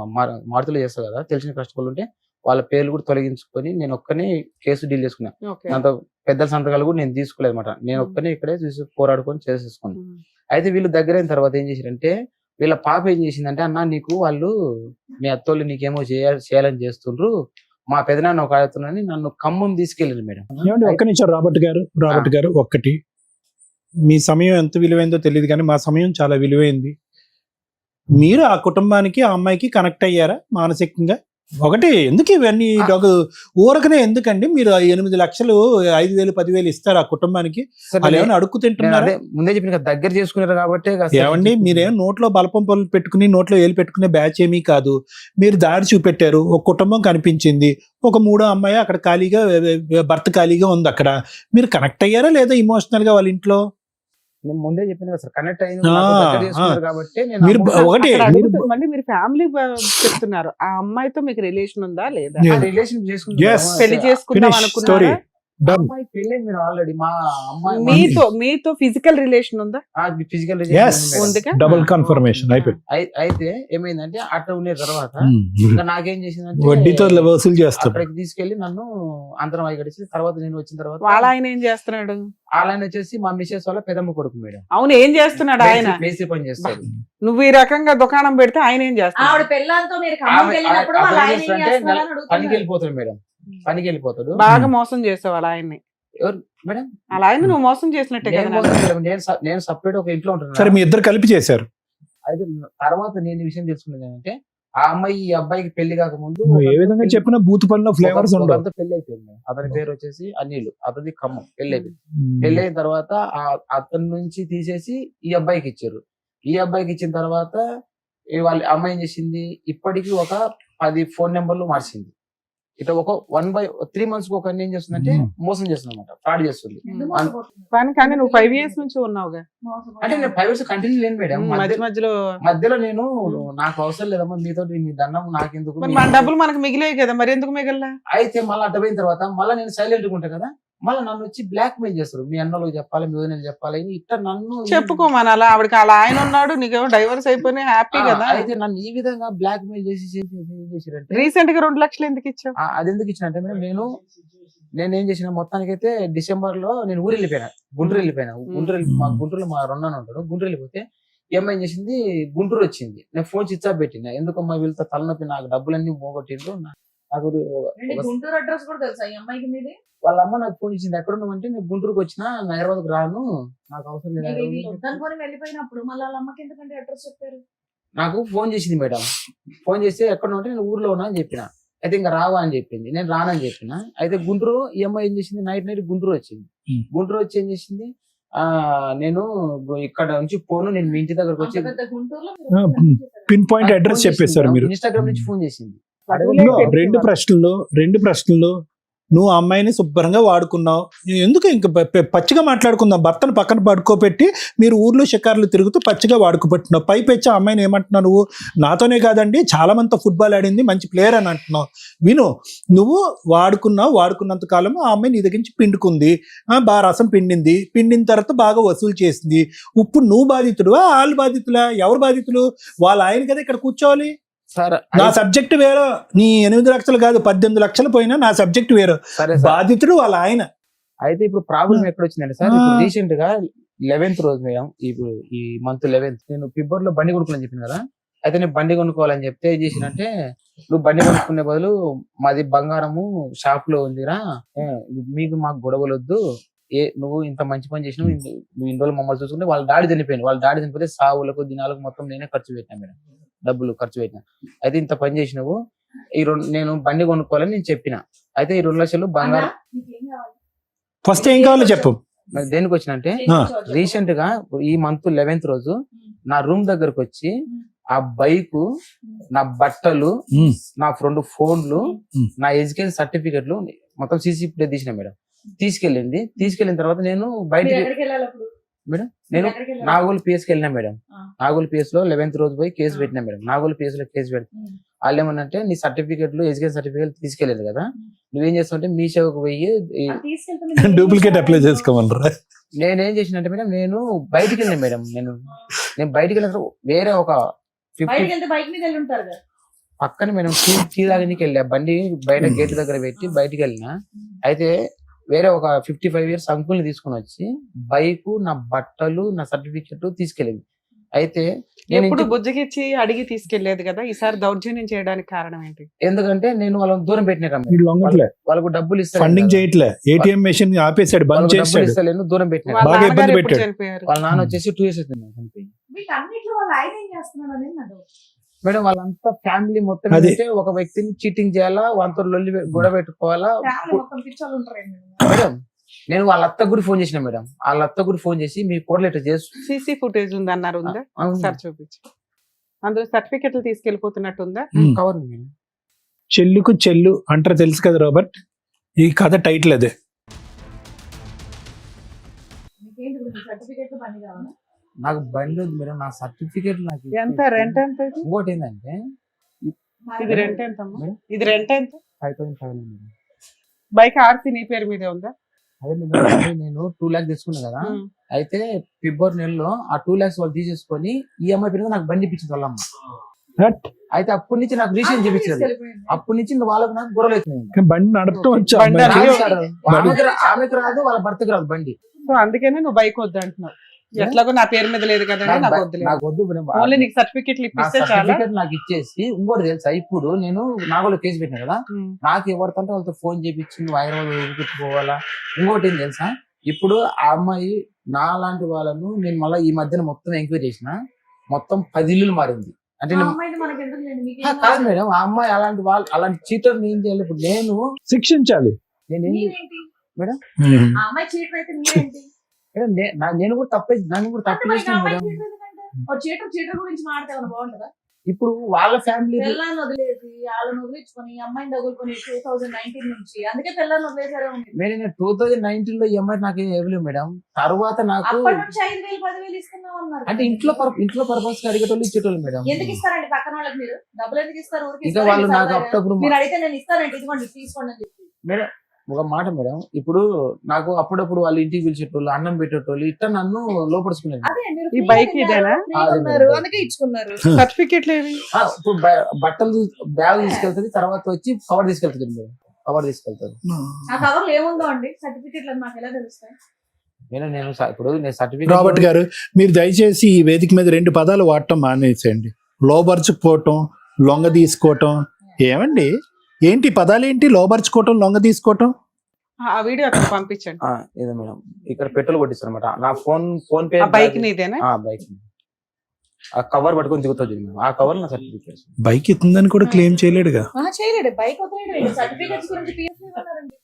మారుతులు చేస్తా కదా, తెలిసిన కస్టమర్లు ఉంటే వాళ్ళ పేర్లు కూడా తొలగించుకొని నేను ఒక్కనే కేసు డీల్ చేసుకున్నా. దాంతో పెద్దల సంతకాలు కూడా నేను తీసుకోలేదు అనమాట. నేను ఒక్కనే ఇక్కడే పోరాడుకొని చేసేసుకున్నాను. అయితే వీళ్ళు దగ్గర అయిన తర్వాత ఏం చేశారంటే వీళ్ళ పాప ఏం చేసిందంటే, అన్న నీకు వాళ్ళు మీ అత్తోళ్ళు నీకేమో చేయాలని చేస్తుండ్రు, మా పెదనాన్న ఒక ఆడుతున్నాని నన్ను ఖమ్మం తీసుకెళ్ళింది మేడం. ఏమండి ఒక్క నిమిషం రాబర్ట్ గారు ఒక్కటి, మీ సమయం ఎంత విలువైందో తెలియదు కానీ మా సమయం చాలా విలువైంది. మీరు ఆ కుటుంబానికి ఆ అమ్మాయికి కనెక్ట్ అయ్యారా మానసికంగా? ఒకటి ఎందుకు ఇవన్నీ ఊరకనే ఎందుకండి మీరు 8 లక్షలు 5,000 10,000 ఇస్తారు ఆ కుటుంబానికి? సార్ వాళ్ళు ఏమైనా అడుక్కు నేను తింటున్నారా? అదే ముందే చెప్పిన కదా, దగ్గర చేసుకున్నారు కాబట్టి ఏమండి మీరేం నోట్లో బలపం పళ్ళు పెట్టుకుని నోట్లో ఏలు పెట్టుకునే బ్యాచ్ ఏమీ కాదు. మీరు దారి చూపెట్టారు, ఒక కుటుంబం కనిపించింది, ఒక 3వ అమ్మాయి అక్కడ ఖాళీగా భర్త ఖాళీగా ఉంది. అక్కడ మీరు కనెక్ట్ అయ్యారా లేదా ఇమోషనల్ గా వాళ్ళ ఇంట్లో? నేను ముందే చెప్పిన కదా సార్, కనెక్ట్ అయింది ఆ, దగ్గర చేసుకున్నారు కాబట్టి నేను మీరు అమౌంట్ ఒకటి అక్కడ మీరు అడుగుతూ మళ్ళీ మీరు ఫ్యామిలీ చెప్తున్నారు, ఆ అమ్మాయితో మీకు రిలేషన్ ఉందా లేదా? Yeah. Relation Yes. చేసుకున్నాను. పెళ్లి చేసుకుందాం Finish story. అనుకున్నారా? Done. అమ్మాయి పెళ్ళి మీరు ఆల్రెడీ మా అమ్మాయి మీతో ఫిజికల్ రిలేషన్ ఉందా? Physical Yes. ఉందిగా? డబుల్ కన్ఫర్మేషన్ అయిపోయింది. అయితే ఏమైందంటే అట్లా ఉండే తర్వాత ఉమ్. ఇంకా నాకేం చేసిందంటే వడ్డీతో వసూలు చేస్తాడు. అక్కడికి తీసుకెళ్లి నన్ను అంతరం అయ్యి తర్వాత నేను వచ్చిన తర్వాత వాళ్ళ ఆయన ఏం చేస్తున్నాడు? ఆయన వచ్చేసి మా మిసెస్ వాళ్ళ పెదమ్మ కొడుకు మేడం. అవును, ఏం చేస్తున్నాడు ఆయన? మేస్త్రి పని చేస్తాడు. నువ్వు ఈ రకంగా దుకాణం పెడితే ఆయన ఏం ఆవిడ చేస్తాడు? పెళ్ళాంతో మీరు ఖమ్మంకి వెళ్ళినప్పుడు ఆవిడ వాళ్ళ ఆయన ఏం చేస్తాడంటే చేస్తున్నారని పనికి అడుగుతున్నారు. వెళ్ళిపోతాడు మేడం, పనికి వెళ్ళిపోతాడు. బాగా మోసం చేసావు వాళ్ళ ఆయన్ని. ఎవరు మేడం? అలా ఆయన నువ్వు మోసం చేసినట్టే కదా. నేను మోసం చేయలేదు. నేను సపరేట్ ఒక ఇంట్లో సరే ఉంటున్నాను. మీ ఇద్దరు కలిపి చేశారు. అయితే తర్వాత నేను ఈ విషయం తెలుసుకున్నది ఏంటంటే, ఆ అమ్మాయి ఈ అబ్బాయికి పెళ్లి కాకముందు నువ్వు ఏ విధంగా చెప్పినా బూత్ పనిలో ఫ్లేవర్స్ ఉండవు. ఒకరితో పెళ్లి అయిపోయింది మేడం. అతని పేరు వచ్చేసి అనిల్, అతని ఖమ్మం. పెళ్లి అయిపోయింది. పెళ్లి అయిన తర్వాత అతని నుంచి తీసేసి ఈ అబ్బాయికి ఇచ్చారు. ఈ అబ్బాయికి ఇచ్చిన తర్వాత వాళ్ళ అమ్మాయి ఏం చేసింది, ఇప్పటికీ ఒక 10 ఫోన్ నెంబర్లు మార్చింది. ఇట్లా ఒక 3 months ఒక ఏం చేస్తుందంటే మోసం చేస్తుంది అనమాట, ఫ్రాడ్ చేస్తుంది. ఎందుకు మోసపోతున్నారు? కానీ నువ్వు 5 years నుంచి ఉన్నావుగా. అంటే నేను 5 years కంటిన్యూ లేను మేడం. మధ్యలో మధ్యలో నేను నాకు అవసరం లేదమ్మా మీతో, మీ దండం నాకెందుకు. మరి మన డబ్బులు మనకు మిగిలేవి కదా, మరి ఎందుకు మిగల్లా? అయితే మళ్ళీ అడ్డపోయిన తర్వాత మళ్ళీ నేను సైలెంట్ గా ఉంటాను కదా, మళ్ళీ నన్ను వచ్చి బ్లాక్ మెయిల్ చేస్తారు. మీ అన్నలకు చెప్పాలి, మీ వదినకి చెప్పాలి, ఇట్లా నన్ను చెప్పుకోమని అలా ఆవిడకి అలా ఆయన ఉన్నాడు, నీకేమో డైవర్స్ అయిపోయినాయి, హ్యాపీ కదా. అయితే నన్ను ఈ విధంగా బ్లాక్ మెయిల్ చేసిరంటే రీసెంట్ గా 2 లక్షలు ఎందుకు ఇచ్చావు? అది ఎందుకు ఇచ్చినంటే మేడం, నేను ఏం చేసిన మొత్తానికైతే డిసెంబర్ లో నేను ఊరు వెళ్ళిపోయినా, గుంటూరు వెళ్ళిపోయినా. గుంటూరులో మా రెండో ఉంటాడు. గుంటూరు వెళ్ళిపోతే ఏం చేసింది, గుంటూరు వచ్చింది. నేను ఫోన్ స్విచ్ ఆఫ్ పెట్టినా. ఎందుకమ్మా వీళ్ళతో తలనొప్పి, నాకు డబ్బులన్నీ పోగొట్టిండ్రు. నాకు గుంటూరు అడ్రస్ కూడా తెలుసా ఈ అమ్మాయికి మీది? వాళ్ళ అమ్మ నాకు ఫోన్ ఇచ్చింది, ఎక్కడ ఉన్నామంటే నేను గుంటూరుకు వచ్చినా, నా హైదరాబాద్కు రాను, నాకు అవసరం మీరు ఇది లేదు. వద్దనుకొని వెళ్ళిపోయినప్పుడు మళ్ళీ వాళ్ళ అమ్మకి ఎందుకంటే అడ్రస్ చెప్పారు? నాకు ఫోన్ చేసింది మేడం. ఫోన్ చేస్తే ఎక్కడ ఉంటే నేను ఊర్లో ఉన్నా అని చెప్పిన. అయితే ఇంకా రావా అని చెప్పింది. నేను రానని చెప్పిన. అయితే గుంటూరు ఈ అమ్మాయి ఏం చేసింది, నైట్ గుంటూరు వచ్చింది. గుంటూరు వచ్చి ఏం చేసింది, నేను ఇక్కడ నుంచి ఫోన్ నేను మీ ఇంటి దగ్గరకు వచ్చి అంత పెద్ద గుంటూరులో పిన్ పాయింట్ అడ్రస్ చెప్పేశారు మీరు. ఇన్స్టాగ్రామ్ నుంచి ఫోన్ చేసింది. ఇదిగో రెండు ప్రశ్నలు నువ్వు ఆ అమ్మాయిని శుభ్రంగా వాడుకున్నావు. ఎందుకు ఇంకా పచ్చిగా మాట్లాడుకుందాం. భర్తను పక్కన పడుకోబెట్టి మీరు ఊర్లో షికార్లు తిరుగుతూ పచ్చిగా వాడుకోబెట్టున్నావు. పైపెచ్చి ఆ అమ్మాయిని ఏమంటున్నావు నువ్వు? నాతోనే కాదండి చాలా మందితో ఫుట్బాల్ ఆడింది, మంచి ప్లేయర్ అని అంటున్నావు. విను, నువ్వు వాడుకున్నంత కాలం ఆ అమ్మాయి నీ దగ్గర నుంచి పిండుకుంది, బాగా రసం పిండిన తర్వాత బాగా వసూలు చేసింది. ఇప్పుడు నువ్వు బాధితుడు, వాళ్ళు బాధితులా? ఎవరు బాధితులు? వాళ్ళ ఆయన కదా ఇక్కడ కూర్చోవాలి. సార్ నా సబ్జెక్ట్ వేరు, నీ 8 లక్షలు కాదు 18 లక్షలు పోయినా నా సబ్జెక్ట్ వేరు. సరే బాధితుడు వాళ్ళ ఆయన. అయితే ఇప్పుడు ప్రాబ్లం ఎక్కడ వచ్చిందంటే సార్, రీసెంట్ గా 11th రోజు మేడం, ఇప్పుడు ఈ మంత్ 11th నేను ఫిబ్రవరి లో బండి కొనుక్కోవాలని చెప్పిన కదా. అయితే నేను బండి కొనుక్కోవాలని చెప్తే ఏం చేసినంటే, నువ్వు బండి కొనుక్కునే బదులు మాది బంగారము షాప్ లో ఉందిరా, మీకు మాకు గొడవలు వద్దు, నువ్వు ఇంత మంచి పని చేసినావు, నువ్వు ఇన్ని రోజులు మమ్మల్ని చూసుకుంటే వాళ్ళ డాడీ చనిపోయింది. వాళ్ళ డాడీ చనిపోతే సావులకు దినాలకు మొత్తం నేనే ఖర్చు పెట్టినా మేడం, డబ్బులు ఖర్చు పెట్టినా. అయితే ఇంత పని చేసినావు, నేను బండి కొనుక్కోవాలని నేను చెప్పిన. అయితే ఈ 2 లక్షలు బంగారం. నీకేం కావాలి? ఫస్ట్ ఏం కావాలో చెప్పు. మరి దేనికి వచ్చినంటే, రీసెంట్ గా ఈ మంత్ 11th రోజు నా రూమ్ దగ్గరకు వచ్చి ఆ బైక్, నా బట్టలు, నా 2 ఫోన్లు, నా ఎడ్యుకేషన్ సర్టిఫికెట్లు మొత్తం సీసీ ఫుటేజ్ తీసిన మేడం. తీసుకెళ్ళిన తర్వాత నేను బయటికి ఎక్కడికి వెళ్ళాలి అప్పుడు? మేడం, నేను ఎక్కడికి వెళ్ళాలి? నాగోల్ పిఎస్ కి వెళ్ళినా మేడం. ఆ. నాగోల్ పిఎస్ లో 11th రోజు పోయి కేసు పెట్టినా మేడం. నాగోల్ పిఎస్ లో కేసు పెడితే వాళ్ళు ఏమన్నంటే, నీ సర్టిఫికెట్లు, ఎడ్యుకేషన్ సర్టిఫికెట్ తీసుకెళ్ళలేదు కదా, నువ్వేం చేస్తావు అంటే మీ సేవకు పోయి తీసుకెళ్తే డూప్లికేట్ అప్లై చేసుకోమన్నారా? నేనేం చేసినంటే మేడం, నేను బయటికి వెళ్ళినా మేడం. నేను బయటికి వెళ్ళిన వేరే ఒక 50 బయటికి వెళ్తే బైక్ మీద వెళ్ళి ఉంటారు కదా. పక్కన మేడం టీ తాగడానికి వెళ్ళా. బండి బయట గేట్ దగ్గర పెట్టి బయటికి వెళ్ళినా. అయితే వేరే ఒక 55 years అంకుల్ని తీసుకుని వచ్చి బైక్, నా బట్టలు, నా సర్టిఫికెట్ తీసుకెళ్ళింది. అయితే ఎప్పుడు బుజ్జగిచ్చి అడిగి తీసుకెళ్లేదు కదా, ఈసారి దౌర్జన్యం చేయడానికి కారణం ఏంటి? ఎందుకంటే నేను వాళ్ళని దూరం పెట్టినా, వీడు లొంగట్లే, వాళ్ళకు డబ్బులు ఫండింగ్ చేయట్లే, ఏటీఎం మెషిన్ ఆపేసాడు, బంద్ చేసాడు, ఇస్తలేను, దూరం పెట్టినా. వాళ్ళ బాగా ఇబ్బంది నాన్నగారు ఎప్పుడు పెట్టాడు. చనిపోయారు? వాళ్ళ నాన్న వచ్చేసి 2 years అవుతుంది చనిపోయి. వీటన్నిటిలో వాళ్ళు ఆయన ఏం చేస్తున్నాడు అనేది నా డౌట్. మేడం వాళ్ళంతా ఫ్యామిలీ మొత్తం అదే. ఏంటంటే ఒక వ్యక్తిని చీటింగ్ చేయాలా, వాళ్ళతో లొల్లి గొడవ పెట్టుకోవాలా. ఫ్యామిలీ మొత్తం పిచ్చోళ్ళు ఉంటారండి. మేడం నేను వాళ్ళ అత్త కూడా ఫోన్ చేసిన మేడం, వాళ్ళ అత్త కూడా ఫోన్ చేసి మీ కోడలు ఇట్లా చేస్తూ సీసీ ఫుటేజ్ ఉంది అన్నారు, ఉందా ఒకసారి చూపించు. అందులో సర్టిఫికెట్లు తీసుకెళ్లిపోతున్నట్టు ఉందా? కవర్ ఉంది మేడం. చెల్లుకు చెల్లు అంటారు తెలుసు కదా రాబర్ట్, ఈ కథ టైటిల్ అదే. మీకేంటి సర్టిఫికేట్ బండి కావాలా? నాకు బండి ఉంది మేడం, నా సర్టిఫికేట్ నాకు ఎంత ఇచ్చేసి- రెంట్ ఎంత ఇది? ఇంకోటి ఏంటంటే ఇది రెంట్ ఎంత అమ్మా? ఇది రెంట్ ఎంత? 5,500 మేడం. బైక్ ఆర్సీ నీ పేరు మీదే ఉందా? అదే మేడం, అదే నేను 2 lakhs తీసుకున్నా కదా, అయితే ఫిబ్రవరి నెలలో ఆ 2 lakhs వాళ్ళు తీసేసుకొని ఈఎంఐ పేరు నాకు బండి ఇప్పించింది వాళ్ళమ్మ. But అయితే అప్పటి నుంచి నాకు రీసెంట్ చేపించారు, తీసుకెళ్ళిపోయింది. అప్పటి నుంచి ఇంకా వాళ్ళకి నాకు గొడవలు అవుతున్నాయి. కానీ బండి నడపటం వచ్చి బండి అమ్మాయికి అడిగి- ఆమెకు రాదు, వాళ్ళ భర్తకు రాదు బండి. సో అందుకనే నువ్వు బైక్ వద్దు అంటున్నావు. ఎట్లాగో నా పేరు మీద లేదు కదా, నాకు వద్దులేదు. నాకు వద్దు మేడం. ఓన్లీ నీకు సర్టిఫికెట్లు నా ఇప్పిస్తే చాలా. సర్టిఫికేట్ నాకు ఇచ్చేసి ఇంకోటి తెలుసా, ఇప్పుడు నేను నాగోలో కేసు పెట్టినా కదా, ఉమ్. నాకు ఎవరితంటే వాళ్ళతో ఫోన్ చేపించి వైరల్ పెట్టుకోవాలా. ఇంకోటి ఏం తెలుసా, ఇప్పుడు ఆ అమ్మాయి నా లాంటి వాళ్ళను నేను మళ్ళీ ఈ మధ్యన మొత్తం ఎంక్వైరీ చేసిన, మొత్తం 10 ఇల్లులు మారింది. అంటే ఆ నేను అమ్మాయిని మనకి ఎందుకు లేండి, మీకేం కాదు కావాలి? మేడం, ఆ అమ్మాయి అలాంటి వాళ్ళు అలాంటి చీటర్ ఏం చేయాలి. ఇప్పుడు శిక్షించాలి. నేనేం మీరేంటి? ఆ అమ్మాయి చీటర్ అయితే మీరేంటి? మేడం నేను కూడా నన్ను కూడా అంటే తప్పు మరి చేసిన ఆ అమ్మాయి మేడం. చీటర్ ఎందుకంటే? ఓ చీటర్ గురించి మాట్లాడే బాగుంటుందా? ఇప్పుడు వాళ్ళ ఫ్యామిలీ పిల్లల్ని వదిలేసి వాళ్ళని వదిలించుకొని ఈ అమ్మాయిని తగులుకొని 2019 నుంచి, అందుకే పిల్లల్ని వదిలేసారేమో మీరు. మేడం 2019 లో ఈ అమ్మాయి నాకు ఇవ్వలేదు మేడం. తర్వాత నాకు అప్పటి నుంచి 5,000 10,000 ఇస్తున్నాం అన్నారు. అంటే ఇంట్లో పర్పస్ అడిగేటోళ్ళు ఇచ్చేటోళ్ళు మేడం. ఎందుకు ఇస్తారండి పక్కన వాళ్ళకి? మీరు డబ్బులు ఎందుకు ఇస్తారు? ఊరికి ఇంకా ఇస్తారా? వాళ్ళు మీకు నాకు సరదాగా? అప్పుడప్పుడు మీరు అడిగితే నేను ఇస్తానండి, ఇదిగోండి తీసుకోండి అని చెప్పి. మేడం ఒక మాట మేడం, ఇప్పుడు నాకు అప్పుడప్పుడు వాళ్ళు ఇంటికి పిలిచేటోళ్ళు, అన్నం పెట్టేటోళ్ళు, ఇట్లా నన్ను లోపడుచుకునేది. అదే మీరు ఈ free బైక్ గా ఇదేనా? free గా అదే ఉన్నారు, మేడం. అందుకే ఇచ్చుకున్నారు. సర్టిఫికెట్లు ఏవి? ఇప్పుడు బట్టలు బ్యాగ్ తీసుకెళ్తుంది, తర్వాత వచ్చి కవర్ తీసుకెళ్తుంది మేడం, కవర్ తీసుకెళ్తారు. ఆ కవర్ లో ఏముందో అండి, సర్టిఫికెట్లు మాకు ఎలా తెలుస్తాయి? మేడం నేను ఇప్పుడు నేను రాబర్ట్ సర్టిఫికేట్ గారు, మీరు దయచేసి ఈ వేదిక మీద 2 పదాలు వాడటం మానేసేయండి. లోబర్చుకోవటం, లొంగ తీసుకోవటం. ఏమండి ఏంటి పదాలు ఏంటి? లోబర్చుకోవటం, లొంగ తీసుకోవటం. ఆ వీడియో అక్కడ పంపించండి. ఇదే మేడం, ఇక్కడ పెట్రోల్ కొట్టిస్తారు అనమాట. నా ఫోన్ పే ఆ బైక్ నీదేనా? బైక్ ఆ కవర్ పట్టుకొని దిగుతుంది మేడం, ఆ కవర్ నా సర్టిఫికేట్. బైక్ ఇస్తుందని కూడా క్లెయిమ్ చేయలేడుగా. చేయలేడు, బైక్ వదిలేడు. సర్టిఫికెట్స్ గురించి PSC అన్నారండి.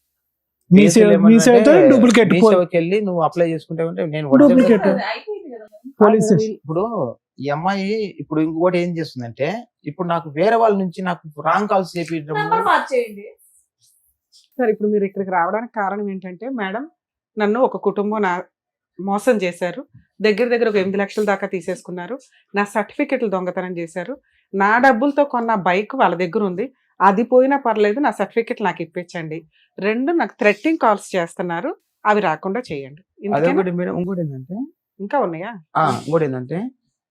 మీ సేవతో డూప్లికేట్ వెళ్ళి నువ్వు అప్లై చేసుకుంటే నేను Duplicate. అయిపోయింది కదా మరి. పోలీస్ ఇప్పుడు ఈ అమ్మాయి ఇప్పుడు ఇంకోటి ఏం చేస్తుందంటే, ఇప్పుడు నాకు వేరే వాళ్ళ నుంచి నాకు రాంగ్ కాల్స్ చేపించడం. నంబర్ మార్చేయండి. సరే, ఇప్పుడు మీరు ఇక్కడికి రావడానికి కారణం ఏంటంటే, మేడం నన్ను ఒక కుటుంబం మోసం చేశారు, దగ్గర ఒక 8 లక్షల దాకా తీసేసుకున్నారు, నా సర్టిఫికెట్లు దొంగతనం చేశారు, నా డబ్బులతో కొన్న బైక్ వాళ్ళ దగ్గర ఉంది, అది పోయినా పర్లేదు, నా సర్టిఫికెట్ నాకు ఇప్పించండి. 2 నాకు థ్రెట్టింగ్ కాల్స్ చేస్తున్నారు, అవి రాకుండా చేయండి. ఇంతకేనా? అదొకటి మేడం. ఇంకోటి ఏంటంటే ఇంకా ఉన్నాయా? ఇంకోటి ఏంటంటే,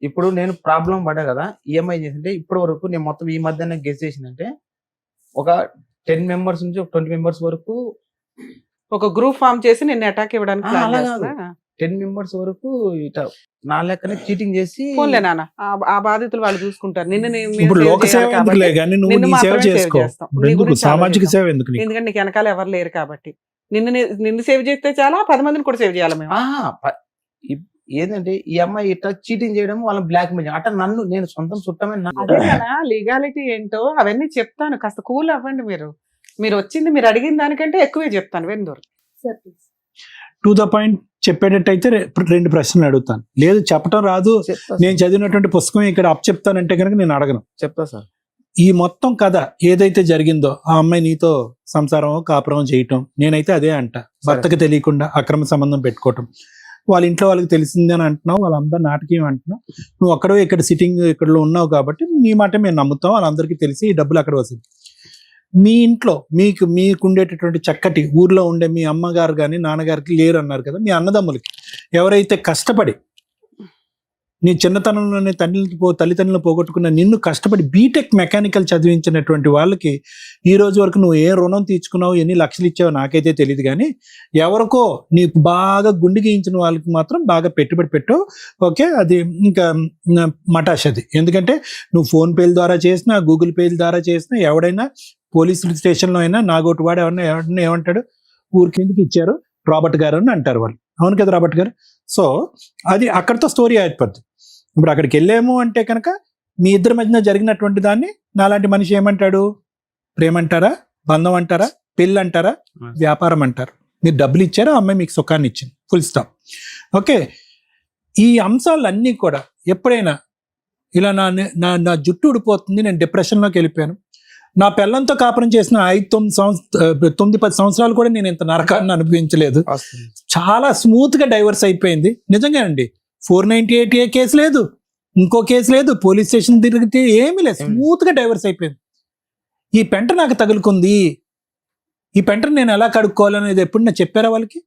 ఇప్పుడు నేను ప్రాబ్లం పడ్డా కదా, ఈఎంఐ చేసింటే ఇప్పటి వరకు నేను మొత్తం ఈ మధ్యన గెస్ చేసిందంటే ఒక 10 members నుంచి ఒక 20 members వరకు, ఒక గ్రూప్ ఫామ్ చేసి నిన్ను అటాక్ ఇవ్వడానికి ప్లాన్ అలా చేస్తున్నా? 10 members వరకు ఇట నా లెక్కనే చీటింగ్ చేసి. ఫోన్లే నాన్న, ఆ బాధితులు వాళ్ళు చూసుకుంటారు. నిన్ను ఇప్పుడు లోక సేవ ఎందుకులే కానీ నువ్వు నీ సేవ చేసుకో. ఎందుకు సామాజిక సేవ ఎందుకు నీకు? ఎందుకంటే నీకు వెనకాల ఎవరు లేరు కాబట్టి. నిన్ను సేవ్ చేస్తే చాలా, 10 మందిని కూడా సేవ్ చేయాలి మేము. ఏంటంటే ఈ అమ్మాయి ఇట్లా చీటింగ్ చేయడం, వాళ్ళని బ్లాక్ మెయిల్ అట్లా నేను సొంతం చుట్టమే. అదే కదా లీగాలిటీ ఏంటో అవన్నీ చెప్తాను, కాస్త కూల్ అవ్వండి. మీరు వచ్చింది, మీరు అడిగిన దానికంటే ఎక్కువే చెప్తాను. వెందూరు sir please. To the point చెప్పేటట్టయితే 2 ప్రశ్నలు అడుగుతాను. లేదు చెప్పటం రాదు, నేను చదివినటువంటి పుస్తకం ఇక్కడ అప్ చెప్తానంటే కనుక నేను అడగను. చెప్తా సార్. ఈ మొత్తం కథ ఏదైతే జరిగిందో, ఆ అమ్మాయి నీతో సంసారం కాపురం చేయటం, నేనైతే అదే అంట. భర్తకి తెలియకుండా అక్రమ సంబంధం పెట్టుకోవటం, వాళ్ళ ఇంట్లో వాళ్ళకి తెలిసింది అని అంటున్నావు, వాళ్ళందరూ నాటకీయం అంటున్నావు. నువ్వు అక్కడో ఇక్కడ సిట్టింగ్ ఇక్కడ ఉన్నావు కాబట్టి నీ మాట మేము నమ్ముతాం, వాళ్ళందరికీ తెలిసి ఈ డబ్బులు అక్కడ వస్తుంది. మీ ఇంట్లో మీకు ఉండేటటువంటి చక్కటి ఊర్లో ఉండే మీ అమ్మగారు కానీ నాన్నగారికి లేరు అన్నారు కదా, మీ అన్నదమ్ములకి ఎవరైతే కష్టపడి నీ చిన్నతనంలోనే తల్లిదండ్రులను పోగొట్టుకున్న నిన్ను కష్టపడి బీటెక్ మెకానికల్ చదివించినటువంటి వాళ్ళకి ఈ రోజు వరకు నువ్వు ఏ రుణం తీర్చుకున్నావు, ఎన్ని లక్షలు ఇచ్చావో నాకైతే తెలియదు, కానీ ఎవరికో నీకు బాగా గుండె గీయించిన వాళ్ళకి మాత్రం బాగా పెట్టుబడి పెట్టావు. ఓకే, అది ఇంకా మటాష్ అది. ఎందుకంటే నువ్వు ఫోన్పేల ద్వారా చేసినా, గూగుల్ పేల ద్వారా చేసినా, ఎవడైనా పోలీసుల స్టేషన్లో అయినా నాగోటి వాడు ఎవరైనా ఏమంటాడు, ఊరికి ఎందుకు ఇచ్చారు రాబర్ట్ గారు అని అంటారు వాళ్ళు. అవును కదా రాబర్ట్ గారు? సో అది అక్కడితో స్టోరీ అయిపోద్ది. ఇప్పుడు అక్కడికి వెళ్ళాము అంటే కనుక మీ ఇద్దరి మధ్యన జరిగినటువంటి దాన్ని నాలాంటి మనిషి ఏమంటాడు? ప్రేమ అంటారా, బంధం అంటారా, పెళ్ళి అంటారా, వ్యాపారం అంటారు. మీరు డబ్బులు ఇచ్చారు, ఆ అమ్మాయి మీకు సుఖాన్ని ఇచ్చింది, ఫుల్ స్టాప్. ఓకే, ఈ అంశాలన్నీ కూడా ఎప్పుడైనా ఇలా నా జుట్టు ఊడిపోతుంది, నేను డిప్రెషన్లోకి వెళ్ళిపోయాను, నా పిల్లలతో కాపురం చేసిన 9-10 సంవత్సరాలు కూడా నేను ఇంత నరకాన్ని అనుభవించలేదు, చాలా స్మూత్ గా డైవర్స్ అయిపోయింది. నిజంగా అండి, 498A కేసు లేదు, ఇంకో కేసు లేదు, పోలీస్ స్టేషన్ తిరిగితే ఏమీ లేదు, స్మూత్ గా డైవర్స్ అయిపోయింది. ఈ పెంట నాకు తగులుకుంది, ఈ పెంటను నేను ఎలా కడుక్కోవాలనేది ఎప్పుడు నేను చెప్పారా వాళ్ళకి?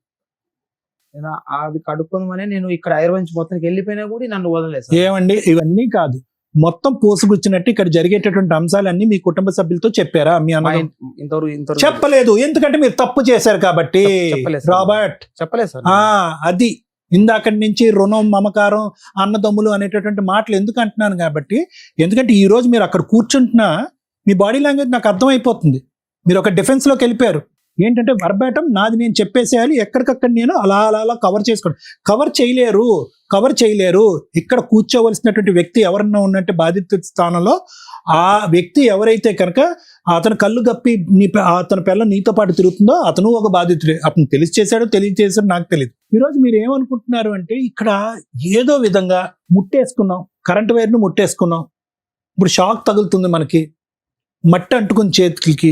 నేను అది కడుక్కోమని నేను ఇక్కడ ఐర్వంచి మొత్తానికి వెళ్ళిపోయినా కూడా నన్ను వదలలేదు. ఏమండి, ఇవన్నీ కాదు, మొత్తం పోసుకొచ్చినట్టు ఇక్కడ జరిగేటటువంటి అంశాలన్నీ మీ కుటుంబ సభ్యులతో చెప్పారా? మీ అన్న ఇంతవరకు చెప్పలేదు, ఎందుకంటే మీరు తప్పు చేశారు కాబట్టి. రాబర్ట్ చెప్పలేదు సార్. అది ఇందాక నుంచి రుణం, మమకారం, అన్నదమ్ములు అనేటటువంటి మాటలు ఎందుకు అంటున్నాను కాబట్టి, ఎందుకంటే ఈ రోజు మీరు అక్కడ కూర్చుంటున్నా మీ బాడీ లాంగ్వేజ్ నాకు అర్థమైపోతుంది. మీరు ఒక డిఫెన్స్ లోకి వెళ్ళిపోయారు. ఏంటంటే వర్బాటం నాది నేను చెప్పేసేయాలి, ఎక్కడికక్కడ నేను అలా అలా అలా కవర్ చేసుకోండి. కవర్ చేయలేరు. ఇక్కడ కూర్చోవలసినటువంటి వ్యక్తి ఎవరన్నా ఉన్నట్టే బాధిత స్థానంలో ఆ వ్యక్తి ఎవరైతే కనుక అతను కళ్ళు గప్పి అతని పిల్ల నీతో పాటు తిరుగుతుందో అతను ఒక బాధితుడే. అతను తెలియచేశాడో నాకు తెలియదు. ఈరోజు మీరు ఏమనుకుంటున్నారు అంటే, ఇక్కడ ఏదో విధంగా ముట్టేసుకున్నాం, కరెంట్ వైర్ను ముట్టేసుకున్నాం, ఇప్పుడు షాక్ తగులుతుంది మనకి, మట్టి అంటుకుని చేతులకి,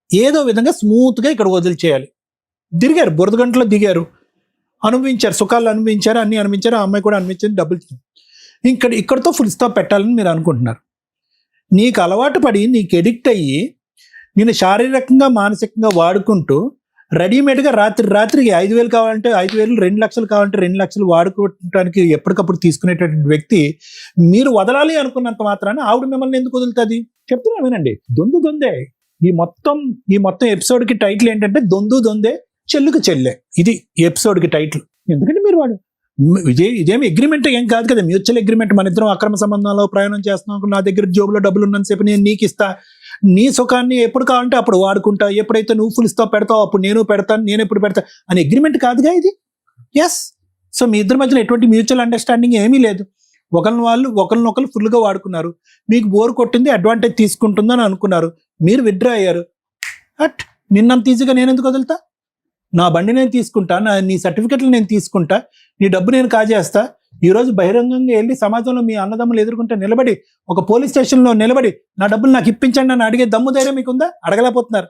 ఏదో విధంగా స్మూత్గా ఇక్కడ వదిలిచేయాలి. దిగారు, బురద గంటలో దిగారు, అనుభవించారు, సుఖాలు అనుభవించారు, అన్ని అనుభవించారు, ఆ అమ్మాయి కూడా అనుభవించింది, డబ్బులు ఇక్కడితో ఫుల్ స్టాప్ పెట్టాలని మీరు అనుకుంటున్నారు. నీకు అలవాటు పడి, నీకు ఎడిక్ట్ అయ్యి, నేను శారీరకంగా మానసికంగా వాడుకుంటూ రెడీమేడ్గా రాత్రికి 5,000 కావాలంటే 5,000, 2 లక్షలు కావాలంటే 2 లక్షలు వాడుకోవటానికి ఎప్పటికప్పుడు తీసుకునేటటువంటి వ్యక్తి మీరు వదలాలి అనుకున్నంత మాత్రాన ఆవిడ మిమ్మల్ని ఎందుకు వదులుతుంది? చెప్తున్నా వినండి. దొందే. ఈ మొత్తం ఎపిసోడ్కి టైటిల్ ఏంటంటే దొందే చెల్లుకు చెల్లె. ఇది ఎపిసోడ్కి టైటిల్. ఎందుకంటే మీరు వాడు ఇదేమి అగ్రిమెంట్ ఏం కాదు కదా, మ్యూచువల్ అగ్రిమెంట్. మన ఇద్దరం అక్రమ సంబంధంలో ప్రయాణం చేస్తున్నాం, నా దగ్గర జోబులో డబ్బులు ఉన్నంతసేపు నేను నీకు ఇస్తా, నీ సుఖాన్ని ఎప్పుడు కావాలంటే అప్పుడు వాడుకుంటా, ఎప్పుడైతే నువ్వు ఫుల్ స్టాప్ పెడతావు అప్పుడు నేను పెడతాను, నేను ఎప్పుడు పెడతా అని అగ్రిమెంట్ కాదుగా ఇది. ఎస్. సో మీ ఇద్దరి మధ్యన ఎటువంటి మ్యూచువల్ అండర్స్టాండింగ్ ఏమీ లేదు. ఒకరినొకరు ఫుల్గా వాడుకున్నారు, మీకు బోర్ కొట్టింది, అడ్వాంటేజ్ తీసుకుంటుందని అనుకున్నారు, మీరు విత్డ్రా అయ్యారు. అట్ నిన్నంత ఈజీగా నేను ఎందుకు వదులుతా? నా బండి నేను తీసుకుంటా, నీ సర్టిఫికెట్లు నేను తీసుకుంటా, నీ డబ్బు నేను కాజేస్తా. ఈరోజు బహిరంగంగా వెళ్ళి సమాజంలో మీ అన్నదమ్ములు ఎదుర్కొంటే నిలబడి, ఒక పోలీస్ స్టేషన్లో నిలబడి నా డబ్బులు నాకు ఇప్పించండి అని అడిగే దమ్ము ధైర్యం మీకుందా? అడగలేకపోతున్నారు.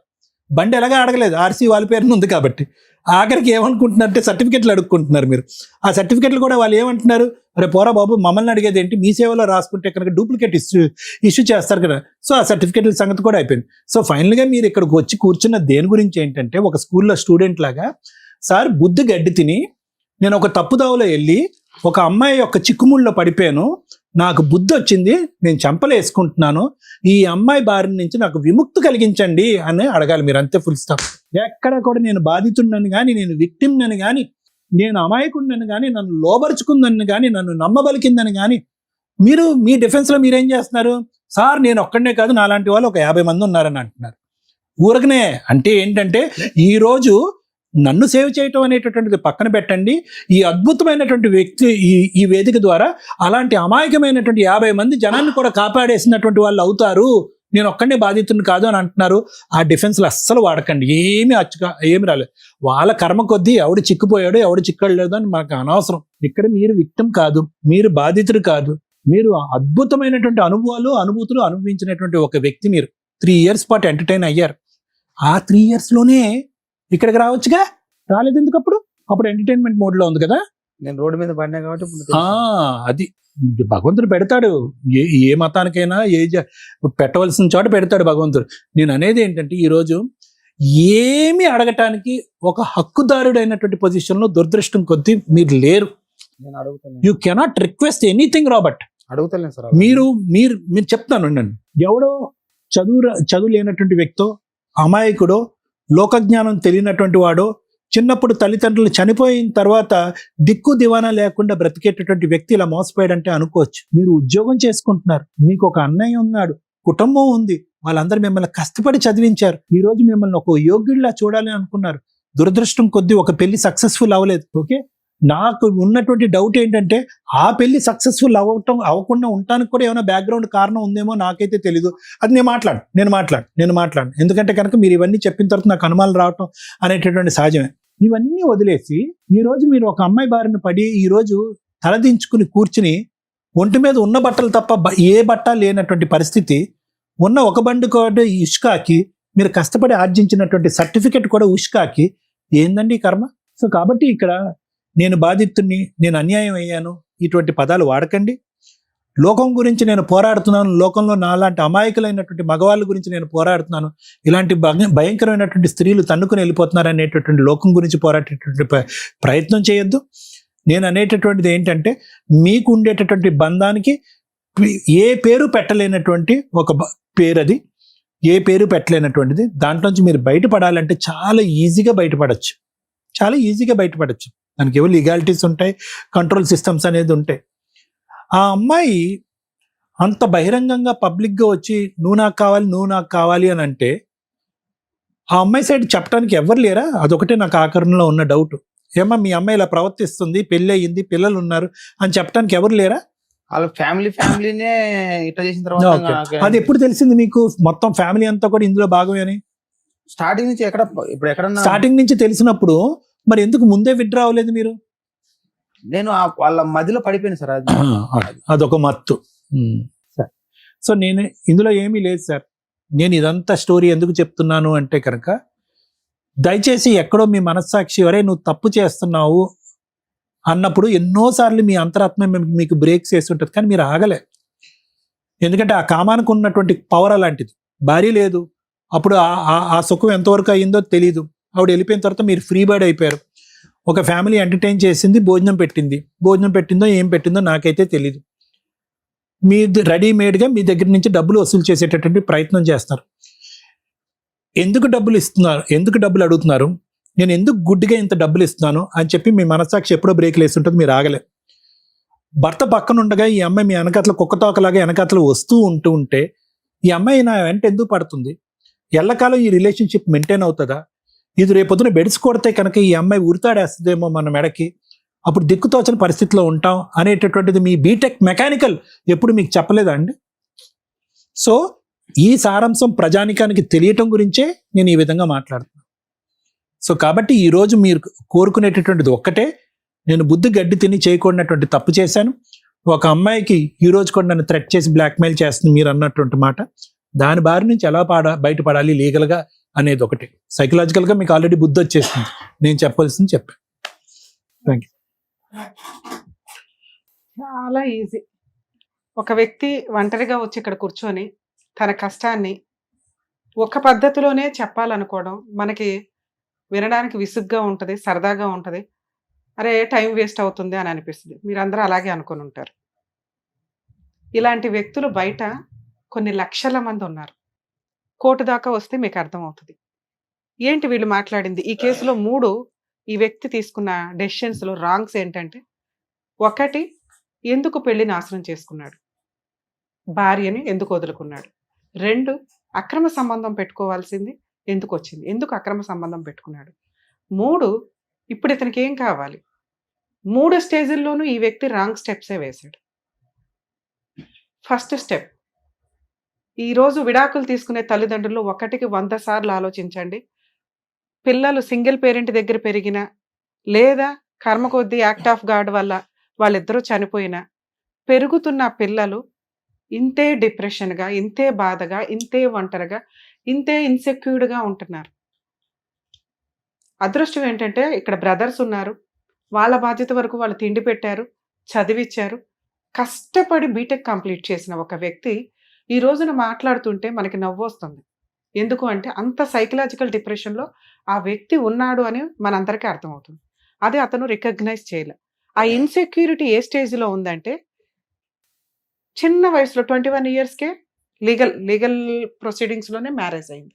బండి ఎలాగా అడగలేదు, ఆర్సీ వాళ్ళ పేరున ఉంది కాబట్టి. ఆఖరికి ఏమనుకుంటున్నారంటే సర్టిఫికెట్లు అడుక్కుంటున్నారు మీరు. ఆ సర్టిఫికెట్లు కూడా వాళ్ళు ఏమంటున్నారు, అరే పోరా బాబు, మమ్మల్ని అడిగేది ఏంటి, మీ సేవలో రాసుకుంటే కనుక డూప్లికేట్ ఇష్యూ చేస్తారు కదా. సో ఆ సర్టిఫికెట్ల సంగతి కూడా అయిపోయింది. సో ఫైనల్గా మీరు ఇక్కడికి వచ్చి కూర్చున్న దేని గురించి ఏంటంటే, ఒక స్కూల్లో స్టూడెంట్ లాగా, సార్ బుద్ధి గడ్డి తిని నేను ఒక తప్పుదావలో వెళ్ళి ఒక అమ్మాయి యొక్క చిక్కుముళ్ళలో పడిపోయాను, నాకు బుద్ధి వచ్చింది, నేను చెంపలు వేసుకుంటున్నాను, ఈ అమ్మాయి బారి నుంచి నాకు విముక్తి కలిగించండి అని అడగాలి మీరు, అంతే, ఫుల్ స్టాప్. ఎక్కడ కూడా నేను బాధితుడినని కానీ, నేను విక్టిమ్నని కానీ, నేను అమాయకుడినని కానీ, నన్ను లోబరుచుకుందని కానీ, నన్ను నమ్మబలికిందని కానీ, మీరు మీ డిఫెన్స్లో మీరేం చేస్తున్నారు? సార్ నేను ఒక్కడనే కాదు, నాలాంటి వాళ్ళు ఒక 50 మంది ఉన్నారని అంటున్నారు. ఊరకనే అంటే ఏంటంటే, ఈరోజు నన్ను సేవ్ చేయటం అనేటటువంటిది పక్కన పెట్టండి, ఈ అద్భుతమైనటువంటి వ్యక్తి ఈ వేదిక ద్వారా అలాంటి అమాయకమైనటువంటి 50 మంది జనాన్ని కూడా కాపాడేసినటువంటి వాళ్ళు అవుతారు, నేను ఒక్కడే బాధితుని కాదు అని అంటున్నారు. ఆ డిఫెన్స్లో అస్సలు వాడకండి, ఏమి రాలేదు. వాళ్ళ కర్మ కొద్దీ ఎవడు చిక్కుపోయాడు, ఎవడు చిక్కలేదు అని మనకు అనవసరం. ఇక్కడ మీరు విక్టిమ్ కాదు, మీరు బాధితుడు కాదు, మీరు అద్భుతమైనటువంటి అనుభూతులు అనుభవించినటువంటి ఒక వ్యక్తి. మీరు 3 years పాటు ఎంటర్టైన్ అయ్యారు. ఆ 3 yearsలోనే ఇక్కడికి రావచ్చుగా, రాలేదు ఎందుకు? అప్పుడు ఎంటర్టైన్మెంట్ మోడ్లో ఉంది కదా. నేను రోడ్డు మీద పడినా కాబట్టి అది భగవంతుడు పెడతాడు, ఏ మతానికైనా పెట్టవలసిన చోట పెడతాడు భగవంతుడు. నేను అనేది ఏంటంటే, ఈరోజు ఏమి అడగటానికి ఒక హక్కుదారుడైనటువంటి పొజిషన్లో దురదృష్టం కొద్దీ మీరు లేరు. You cannot request anything. Robert అడుగుతలేను సార్. మీరు చెప్తాను నన్ను, ఎవడో చదువు లేనటువంటి వ్యక్తో, అమాయకుడో, లోకజ్ఞానం తెలియనటువంటి వాడో, చిన్నప్పుడు తల్లిదండ్రులు చనిపోయిన తర్వాత దిక్కు దివానా లేకుండా బ్రతికేటటువంటి వ్యక్తి ఇలా మోసపోయాడంటే అనుకోవచ్చు. మీరు ఉద్యోగం చేసుకుంటున్నారు, మీకు ఒక అన్నయ్య ఉన్నాడు, కుటుంబం ఉంది, వాళ్ళందరూ మిమ్మల్ని కష్టపడి చదివించారు, ఈ రోజు మిమ్మల్ని ఒక యోగ్యుడిలా చూడాలి అనుకున్నారు. దురదృష్టం కొద్దీ ఒక పెళ్లి సక్సెస్ఫుల్ అవ్వలేదు. ఓకే, నాకు ఉన్నటువంటి డౌట్ ఏంటంటే ఆ పెళ్లి సక్సెస్ఫుల్ అవ్వకుండా ఉండటానికి కూడా ఏమైనా బ్యాక్గ్రౌండ్ కారణం ఉందేమో నాకైతే తెలీదు. అది నేను మాట్లాడు ఎందుకంటే కనుక మీరు ఇవన్నీ చెప్పిన తర్వాత నాకు అనుమానాలు రావటం అనేటటువంటి సహజమే. ఇవన్నీ వదిలేసి ఈ రోజు మీరు ఒక అమ్మాయి బారిన పడి ఈ రోజు తలదించుకుని కూర్చుని ఒంటి మీద ఉన్న బట్టలు తప్ప ఏ బట్ట లేనటువంటి పరిస్థితి, ఉన్న ఒక బండి కూడా ఇష్కాకి మీరు కష్టపడి ఆర్జించినటువంటి సర్టిఫికెట్ కూడా ఉష్కాకి, ఏందండి ఈ కర్మ? సో కాబట్టి ఇక్కడ నేను బాధితుడిని, నేను అన్యాయం అయ్యాను, ఇటువంటి పదాలు వాడకండి. లోకం గురించి నేను పోరాడుతున్నాను, లోకంలో నాలాంటి అమాయకులైనటువంటి మగవాళ్ళ గురించి నేను పోరాడుతున్నాను, ఇలాంటి భయంకరమైనటువంటి స్త్రీలు తన్నుకుని వెళ్ళిపోతున్నారు అనేటటువంటి లోకం గురించి పోరాడేటటువంటి ప్రయత్నం చేయొద్దు. నేను అనేటటువంటిది ఏంటంటే, మీకు ఉండేటటువంటి బంధానికి ఏ పేరు పెట్టలేనటువంటి ఒక పేరు, అది ఏ పేరు పెట్టలేనటువంటిది. దాంట్లోంచి మీరు బయటపడాలంటే చాలా ఈజీగా బయటపడచ్చు. దానికి ఏవో లీగాలిటీస్ ఉంటాయి, కంట్రోల్ సిస్టమ్స్ అనేది ఉంటాయి. ఆ అమ్మాయి అంత బహిరంగంగా పబ్లిక్గా వచ్చి నువ్వు నాకు కావాలి అని అంటే ఆ అమ్మాయి సైడ్ చెప్పడానికి ఎవరు లేరా? అదొకటే నాకు ఆకరణలో ఉన్న డౌట్. ఏమా మీ అమ్మాయి ఇలా ప్రవర్తిస్తుంది, పెళ్ళి అయ్యింది, పిల్లలు ఉన్నారు అని చెప్పడానికి ఎవరు లేరా? వాళ్ళ ఫ్యామిలీనే ఇట్లా చేసిన తర్వాత అది ఎప్పుడు తెలిసింది మీకు? మొత్తం ఫ్యామిలీ అంతా కూడా ఇందులో భాగమే అని స్టార్టింగ్ నుంచి ఎక్కడన్నా స్టార్టింగ్ నుంచి తెలిసినప్పుడు మరి ఎందుకు ముందే విత్డ్రా అవ్వలేదు మీరు? నేను వాళ్ళ మధ్యలో పడిపోయాను సార్. అదొక మత్తు సార్. సో నేను ఇందులో ఏమీ లేదు సార్. నేను ఇదంతా స్టోరీ ఎందుకు చెప్తున్నాను అంటే కనుక, దయచేసి ఎక్కడో మీ మనస్సాక్షి వరే నువ్వు తప్పు చేస్తున్నావు అన్నప్పుడు ఎన్నోసార్లు మీ అంతరాత్మ మీకు బ్రేక్స్ వేసి ఉంటుంది, కానీ మీరు ఆగలే. ఎందుకంటే ఆ కామానికి ఉన్నటువంటి పవర్ అలాంటిది. భార్య లేదు, అప్పుడు ఆ సుఖం ఎంతవరకు అయ్యిందో తెలీదు. ఆవిడ వెళ్ళిపోయిన తర్వాత మీరు ఫ్రీ బర్డ్ అయిపోయారు. ఒక ఫ్యామిలీ ఎంటర్టైన్ చేసింది, భోజనం పెట్టిందో ఏం పెట్టిందో నాకైతే తెలీదు. మీ రెడీమేడ్గా మీ దగ్గర నుంచి డబ్బులు వసూలు చేసేటటువంటి ప్రయత్నం చేస్తారు. ఎందుకు డబ్బులు అడుగుతున్నారు, నేను ఎందుకు గుడ్డిగా ఇంత డబ్బులు ఇస్తున్నాను అని చెప్పి మీ మనస్సాక్షి ఎప్పుడో బ్రేక్లు వేస్తుంటుంది, మీరు ఆగలే. భర్త పక్కన ఉండగా ఈ అమ్మాయి మీ వెనకాతల కుక్కతోకలాగా వెనకాతలు వస్తూ ఉంటే ఈ అమ్మాయి నా వెంట ఎందుకు పడుతుంది? ఎల్లకాలం ఈ రిలేషన్షిప్ మెయింటైన్ అవుతుందా? ఇది రేపొద్దున బెడిసి కొడితే కనుక ఈ అమ్మాయి ఉరితాడేస్తుందేమో మన మెడకి, అప్పుడు దిక్కుతోచని పరిస్థితిలో ఉంటాం అనేటటువంటిది మీ బీటెక్ మెకానికల్ ఎప్పుడు మీకు చెప్పలేదా అండి? సో ఈ సారాంశం ప్రజానికానికి తెలియటం గురించే నేను ఈ విధంగా మాట్లాడుతున్నాను. సో కాబట్టి ఈరోజు మీరు కోరుకునేటటువంటిది ఒక్కటే, నేను బుద్ధి గడ్డి తిని చేయకూడనటువంటి తప్పు చేశాను. ఒక అమ్మాయికి ఈ రోజు కూడా నన్ను థ్రెట్ చేసి బ్లాక్మెయిల్ చేస్తుంది మీరు అన్నటువంటి మాట. దాని బారి నుంచి ఎలా బయటపడాలి లీగల్గా అనేది ఒకటి. సైకలాజికల్గా మీకు ఆల్రెడీ బుద్ధి వచ్చేస్తుంది. నేను చెప్పాల్సింది చెప్పాను. Thank you. చాలా ఈజీ. ఒక వ్యక్తి ఒంటరిగా వచ్చి ఇక్కడ కూర్చొని తన కష్టాన్ని ఒక పద్ధతిలోనే చెప్పాలనుకోవడం మనకి వినడానికి విసుగ్గా ఉంటుంది, సరదాగా ఉంటుంది. అరే టైం వేస్ట్ అవుతుంది అని అనిపిస్తుంది. మీరందరూ అలాగే అనుకుని ఉంటారు. ఇలాంటి వ్యక్తులు బయట కొన్ని లక్షల మంది ఉన్నారు. కోర్టు దాకా వస్తే మీకు అర్థమవుతుంది. ఏంటి వీళ్ళు మాట్లాడింది? ఈ కేసులో 3 ఈ వ్యక్తి తీసుకున్న డెసిషన్స్లో రాంగ్స్ ఏంటంటే, 1 ఎందుకు పెళ్లి నాశనం చేసుకున్నాడు, భార్యని ఎందుకు వదులుకున్నాడు. 2 అక్రమ సంబంధం పెట్టుకోవాల్సింది ఎందుకు వచ్చింది, ఎందుకు అక్రమ సంబంధం పెట్టుకున్నాడు. 3 ఇప్పుడు ఇతనికి ఏం కావాలి. 3 స్టేజ్ల్లోనూ ఈ వ్యక్తి రాంగ్ స్టెప్సే వేశాడు. ఫస్ట్ స్టెప్, ఈరోజు విడాకులు తీసుకునే తల్లిదండ్రులు 1కి 100 సార్లు ఆలోచించండి. పిల్లలు సింగిల్ పేరెంట్ దగ్గర పెరిగినా లేదా కర్మ కొద్దీ యాక్ట్ ఆఫ్ గాడ్ వల్ల వాళ్ళిద్దరూ చనిపోయినా పెరుగుతున్న పిల్లలు ఇంతే డిప్రెషన్గా, ఇంతే బాధగా, ఇంతే ఒంటరిగా, ఇంతే ఇన్సెక్యూర్డ్గా ఉంటున్నారు. అదృష్టం ఏంటంటే ఇక్కడ బ్రదర్స్ ఉన్నారు. వాళ్ళ బాధ్యత వరకు వాళ్ళు తిండి పెట్టారు, చదివిచ్చారు. కష్టపడి బీటెక్ కంప్లీట్ చేసిన ఒక వ్యక్తి ఈ రోజున మాట్లాడుతుంటే మనకి నవ్వు వస్తుంది. ఎందుకు అంటే అంత సైకలాజికల్ డిప్రెషన్లో ఆ వ్యక్తి ఉన్నాడు అని మనందరికీ అర్థమవుతుంది. అది అతను రికగ్నైజ్ చేయలే. ఆ ఇన్సెక్యూరిటీ ఏ స్టేజ్లో ఉందంటే, చిన్న వయసులో 21 ఇయర్స్కే లీగల్ ప్రొసీడింగ్స్లోనే మ్యారేజ్ అయింది.